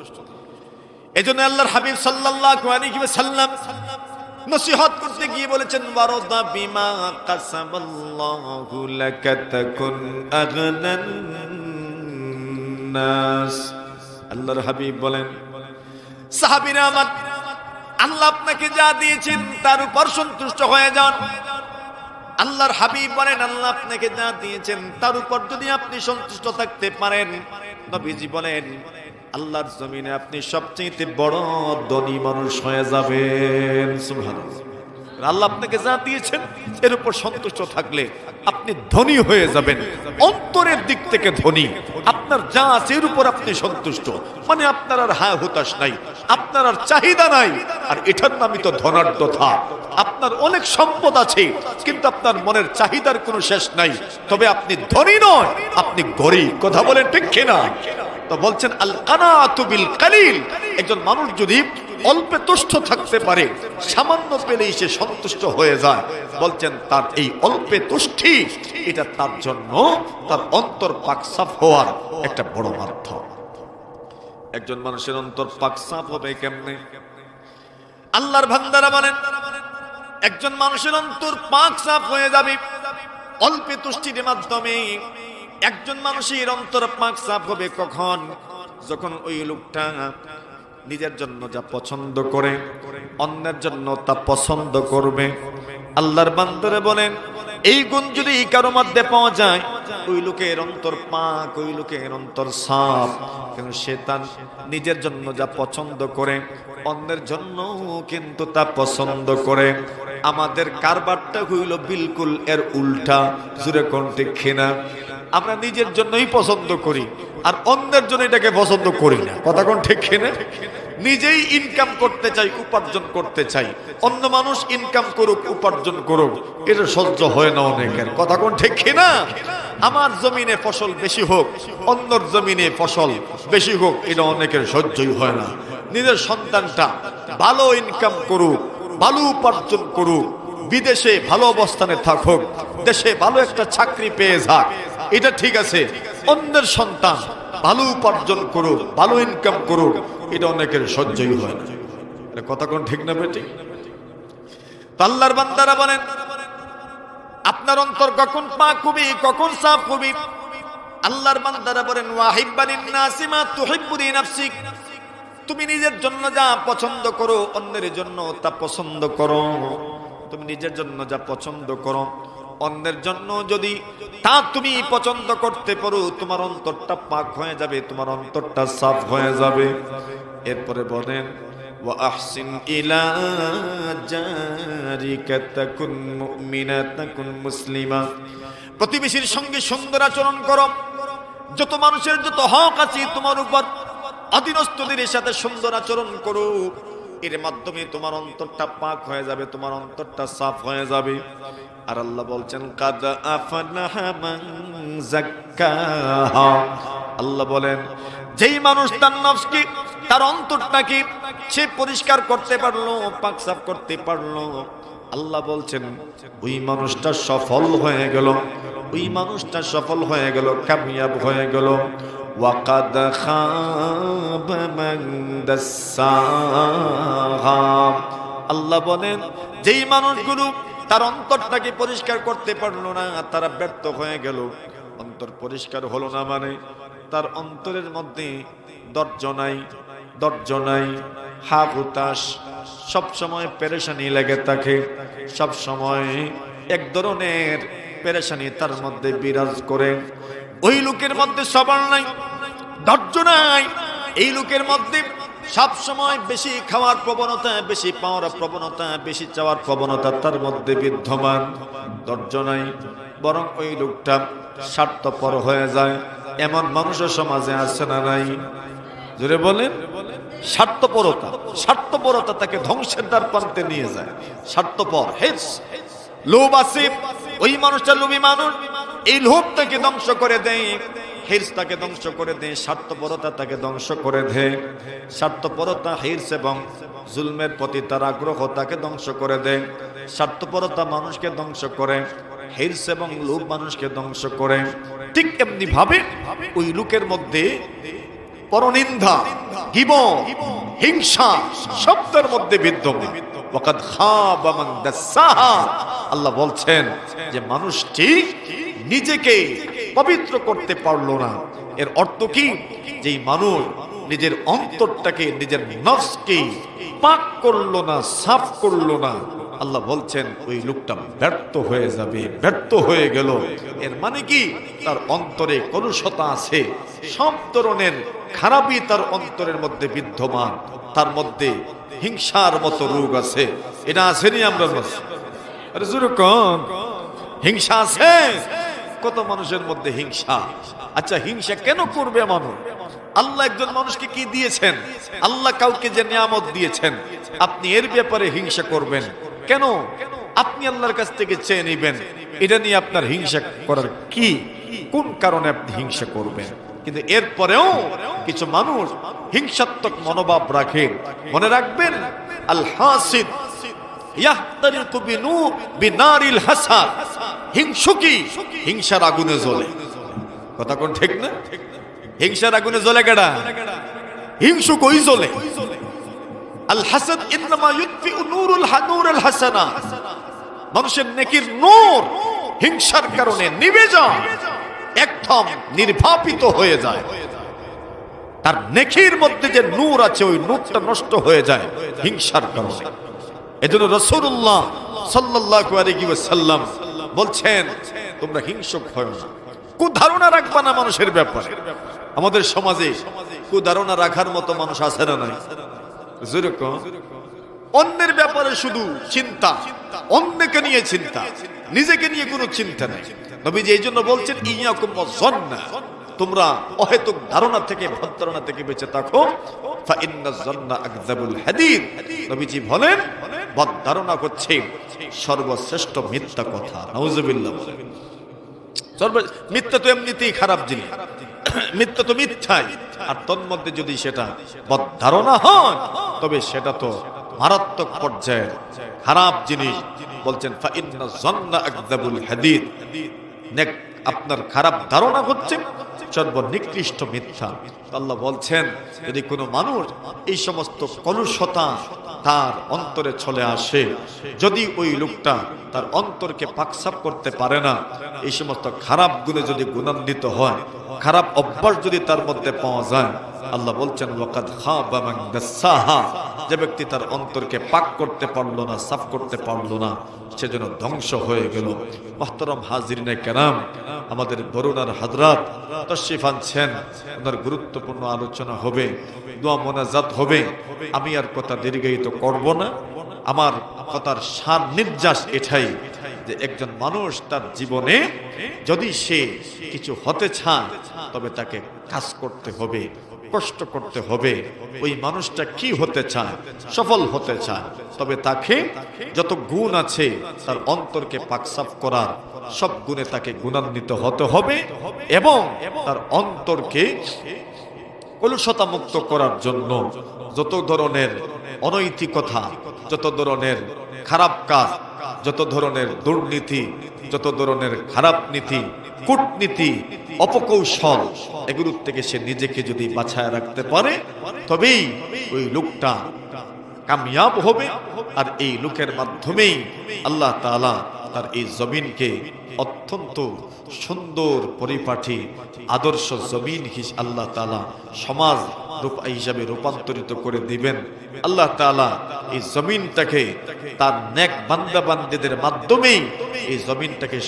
এজন্য আল্লাহর হাবিব সাল্লাল্লাহু আলাইহি ওয়াসাল্লাম নসিহত করতে গিয়ে বলেছেন, ওয়ারদা বিমা কাসাবাল্লাহু লাকা তাকুন আগনান নাস। আল্লাহর হাবিব বলেন, সাহাবীরা আমার, আল্লাহ আপনাকে যা দিয়েছেন তার উপর সন্তুষ্ট হয়ে যান। আল্লাহর হাবিব বলেন, আল্লাহ আপনাকে যা দিয়েছেন তার উপর যদি আপনি সন্তুষ্ট থাকতে পারেন, নবীজি বলেন আল্লাহর জমিনে আপনি সবচেয়ে বড় ধনী মানুষ হয়ে যাবেন। সুবহানাল্লাহ।
আল্লাহ আপনাকে যা দিয়েছেন এর উপর সন্তুষ্ট থাকলে আপনি ধনী হয়ে যাবেন, অন্তরের দিক থেকে ধনী। আপনার যা আছে এর উপর আপনি সন্তুষ্ট, মানে আপনার আর হায় হুতাশ নাই, আপনার আর চাহিদা নাই। আর এটার নামই তো ধনাঢ্যতা। আপনার অনেক সম্পদ আছে কিন্তু আপনার মনের চাহিদার কোনো শেষ নাই, তবে আপনি ধনী নয়, আপনি গরিব। কথা বলেন ঠিক কিনা? তো বলছেন আল কানাতু বিল কালিল, একজন মানুষ যদি অল্পে তুষ্ট থাকতে পারে, সামান্য পেলেই সে সন্তুষ্ট হয়ে যায়, বলছেন তার এই অল্পে তুষ্টি এটা তার জন্য তার অন্তর পাক সাফ হওয়ার একটা বড় মাধ্যম। একজন মানুষের অন্তর পাক সাফ হবে কেমনে? আল্লাহর বান্দারা বলেন একজন মানুষের অন্তর পাক সাফ হয়ে যাবে অল্পে তুষ্টির মাধ্যমে। একজন মানুষের অন্তর পাক সাফ হবে কখন? যখন ওই লোকটা নিজের জন্য যা পছন্দ করে অন্যের জন্য তা পছন্দ করবে। আল্লাহর বান্দারা বলেন এই গুণ যদি কারো মধ্যে পাওয়া যায়, ওই লোকের অন্তর পাক, ওই লোকের অন্তর সাফ। কিন্তু সে তার নিজের জন্য যা পছন্দ করে অন্যের জন্য কিন্তু তা পছন্দ করে। আমাদের কারবারটা হইল বিলকুল এর উল্টা। জুরে কোন ঠিক কিনা? আমরা নিজের জন্যই পছন্দ করি আর অন্যের জন্য এটাকে পছন্দ করি না। কথা কোন ঠিক কিনা? নিজেই ইনকাম করতে চাই, উপার্জন করতে চাই, অন্য মানুষ ইনকাম করুক, উপার্জন করুক, এটা সহ্য হয় না অনেকের। কথা কোন ঠিক কিনা? আমার জমিনে ফসল বেশি হোক, অন্যর জমিনে ফসল বেশি হোক, এটা অনেকের সহ্যই হয় না। নিজের সন্তানটা ভালো ইনকাম করুক, ভালো উপার্জন করুক, বিদেশে ভালো অবস্থানে থাকুক, দেশে ভালো একটা চাকরি পেয়ে যাক, এটা ঠিক আছে। অন্যের সন্তান ভালো উপার্জন করুক, ভালো ইনকাম করুক, এটা অনেকের সহ্যই হয় না। কথা কোন ঠিক না বেটি? আল্লাহর বান্দারা বলেন আপনার অন্তর কখন পাক হবে, কখন সাফ হবে? আল্লাহর বান্দারা বলেন ওয়াহিব্বানিন নাসি মা তুহিব্বু লিনাফসিক, তুমি নিজের জন্য যা পছন্দ করো অন্যের জন্য তা পছন্দ করো। তুমি নিজের জন্য যা পছন্দ করো অন্যের জন্য যদি তা তুমি পছন্দ করতে পারো, তোমার অন্তরটা পাক হয়ে যাবে, তোমার অন্তরটা সাফ হয়ে যাবে। এরপরে বলেন ওয়া আহসিন ইলা জারিকা তাকুন মুমিনা তাকুন মুসলিমা, প্রতিবেশীর সঙ্গে সুন্দর আচরণ করো। যত মানুষের যত হক আছে তোমার উপর, অধীনস্থদের সাথে সুন্দর আচরণ করো। এর মাধ্যমে তোমার অন্তরটা পাক হয়ে যাবে, তোমার অন্তরটা সাফ হয়ে যাবে। আর আল্লাহ বলছেন কাদ আফলাহা মান যাক্কাহা, আল্লাহ বলেন যেই মানুষ তার নফসকে, তার অন্তরটাকে সে পরিষ্কার করতে পারলো, পাক সাফ করতে পারলো, আল্লাহ বলছেন ওই মানুষটা সফল হয়ে গেল, ওই মানুষটা সফল হয়ে গেল, কামিয়াব হয়ে গেল। ওয়াকাদ খাবা মান দাসসাহা, আল্লাহ বলেন যেই মানুষগুলো তার অন্তরটাকে পরিষ্কার করতে পারলো না, তারা ব্যর্থ হয়ে গেল। অন্তর পরিষ্কার হলো না মানে তার অন্তরের মধ্যে ধৈর্য নাই, ধৈর্য নাই, হা হুতাশ, সবসময় পেরেশানি লেগে থাকে, সবসময় এক ধরনের পেরেশানি তার মধ্যে বিরাজ করে। ওই লোকের মধ্যে সবর নাই, ধৈর্য নাই। এই লোকের মধ্যে সব সময় বেশি খাওয়ার প্রবণতা, বেশি পাওয়ার প্রবণতা, বেশি চাওয়ার প্রবণতা তার মধ্যে বিদ্যমান। ধৈর্য নাই, বরং ওই লোকটা স্বার্থপর হয়ে যায়। এমন মানুষের সমাজে আছে না নাই? জোরে বলেন। স্বার্থপরতা, স্বার্থপরতা তাকে ধ্বংসের দ্বার প্রান্তে নিয়ে যায়। স্বার্থপর, হিরস, লোভ আছে, ওই মানুষটা লোভী মানুষ। এই লোভ তাকে ধ্বংস করে দেয়, হিরস তাকে ধ্বংস করে দেয়, স্বার্থপরতা তাকে ধ্বংস করে দেয়। স্বার্থপরতা, হিরস এবং জুলমের প্রতি তার আগ্রহ তাকে ধ্বংস করে দেয়। স্বার্থপরতা মানুষকে ধ্বংস করে, হিরস এবং লোভ মানুষকে ধ্বংস করে। ঠিক এমনি ভাবে ওই লোকের মধ্যে পরনিন্দা, গীবত, হিংসা শব্দের মধ্যে বিদ্যমান। ওয়াকাদ খাবা মান দাসসাহা, আল্লাহ বলছেন যে মানুষটি নিজেকে পবিত্র করতে পারলো না। এর অর্থ কি? যেই মানুষ নিজের অন্তরটাকে, নিজের নফসকে পাক করলো না, সাফ করলো না, আল্লাহ বলছেন ওই লোকটা ব্যর্থ হয়ে যাবে, ব্যর্থ হয়ে গেল। এর মানে কি? তার অন্তরে কলুষতা আছে, সব ধরনের খারাপই তার অন্তরের মধ্যে বিদ্যমান। তার মধ্যে হিংসার মতো রোগ আছে। এটা আসেনি আমরা
আরে জোরে কোন হিংসা আছে? কত মানুষের মধ্যে হিংসা। আচ্ছা হিংসা কেন করবে মানুষ? আল্লাহ একজন মানুষকে কি দিয়েছেন, আল্লাহ কাউকে যে নিয়ামত দিয়েছেন, আপনি এর ব্যাপারে হিংসা করবেন কেন? আপনি আল্লাহর কাছ থেকে চেয়ে নেবেন, এটা নিয়ে আপনার হিংসা করার কি, কোন কারণে আপনি হিংসা করবেন? কিন্তু এরপরেও কিছু মানুষ হিংসাত্মক মনোভাব রাখে। মনে রাখবেন, আল হাসিদ ইয়াহতারিকু বিনারিল হাসাদ, হিংসুকি হিংসার আগুনে জ্বলে। কথা কোন ঠিক না? হিংসার আগুনে জ্বলে কেডা? হিংসুক ওই জ্বলে। আল হাসাদ ইন্নামা ইউতফিউ নূরুল হাসানা, মানুষের নেকির নূর হিংসার কারণে নিভে যায়, একদম নির্বাপিত হয়ে যায়। তার নেকির মধ্যে যে নূর আছে ওই নূরটা নষ্ট হয়ে যায় হিংসার কারণে। এজন্য রাসূলুল্লাহ সাল্লাল্লাহু আলাইহি ওয়াসাল্লাম বলছেন, তোমরা হিংসুক হও না, কুধারণা রাখবা না মানুষের ব্যাপারে। আমাদের সমাজে কুধারণা রাখার মতো মানুষ আছে না নাই? যেরকম অন্যের ব্যাপারে শুধু চিন্তা, অন্যকে নিয়ে চিন্তা, নিজেকে নিয়ে কোনো চিন্তা নাই। নবীজি এই জন্য বলছেন, ইয়াকুম ওয়াজ্জান্না, তোমরা অহেতুক ধারণা থেকে, ভদ্রনা থেকে বেঁচে থাকো। ফা ইন্নাজ জান্না আকযাবুল হাদীদ, নবীজি বলেন ভদ্রনা হচ্ছে সর্বশ্রেষ্ঠ মিথ্যা কথা। নাউজুবিল্লাহ। মিথ্যা তো এমনিতেই খারাপ জিনিস, মিথ্যা তো মিথ্যাই, আর তন্মধ্যে যদি সেটা বদধারণা হয় তবে সেটা তো মারাত্মক পর্যায়ের খারাপ জিনিস। বলছেন ফা ইন্নাজ জান্না আকযাবুল হাদীদ, আপনার খারাপ ধারণা হচ্ছে সর্বনিকৃষ্ট মিথ্যা। আল্লাহ বলছেন, যদি কোনো মানুষ এই সমস্ত কলুষতা তার অন্তরে চলে আসে, যদি ওই লোকটা তার অন্তরকে পাকসাপ করতে পারে না, এই সমস্ত খারাপ গুণে যদি গুণান্বিত হয়, খারাপ অভ্যাস যদি তার মধ্যে পাওয়া যায়, আল্লাহ বলছেন ওয়াকাদ খাবা মান দাসাহা, যে ব্যক্তি তার অন্তরকে পাক করতে পারলো না, সাফ করতে পারলো না, সেজন্য ধ্বংস হয়ে গেল। মুহতারাম হাজিরিনে কেরাম, আমাদের বরুণার হযরত তশরিফ আনছেন, ওনার গুরুত্বপূর্ণ আলোচনা হবে, দোয়া মোনাজাত হবে। আমি আর কথা দীর্ঘায়িত করব না। আমার কথার সার নির্যাস এটাই যে একজন মানুষ তার জীবনে যদি সে কিছু হতে চায়, তবে তাকে কাজ করতে হবে, কষ্ট করতে হবে। ওই মানুষটা কি হতে চায়, সফল হতে চায়, তবে তাকে যত গুণ আছে তার অন্তরকে পাকসাফ করার সব গুণে তাকে গুণান্বিত হতে হবে, এবং তার অন্তরকে কলুষতা মুক্ত করার জন্য যত ধরনের অনৈতিকতা, যত ধরনের খারাপ কাজ, যত ধরনের দুর্নীতি, যত ধরনের খারাপ নীতি, কূটনীতি, অপকৌশল, এগুলোর থেকে সে নিজেকে যদি বাঁচায় রাখতে পারে, তবেই ওই লোকটা কামিয়াব হবে। আর এই লোকের মাধ্যমেই আল্লাহ তাআলা তার এই জমিনকে অত্যন্ত সুন্দর পরিপাটি আদর্শ জমিন আল্লাহ তাআলা সমাজ রূপ হিসাবে রূপান্তরিত করে দিবেন। আল্লাহ তাআলা এই জমিনটাকে তার নেক বান্দা বান্দীদের মাধ্যমেই এই জমিনটাকে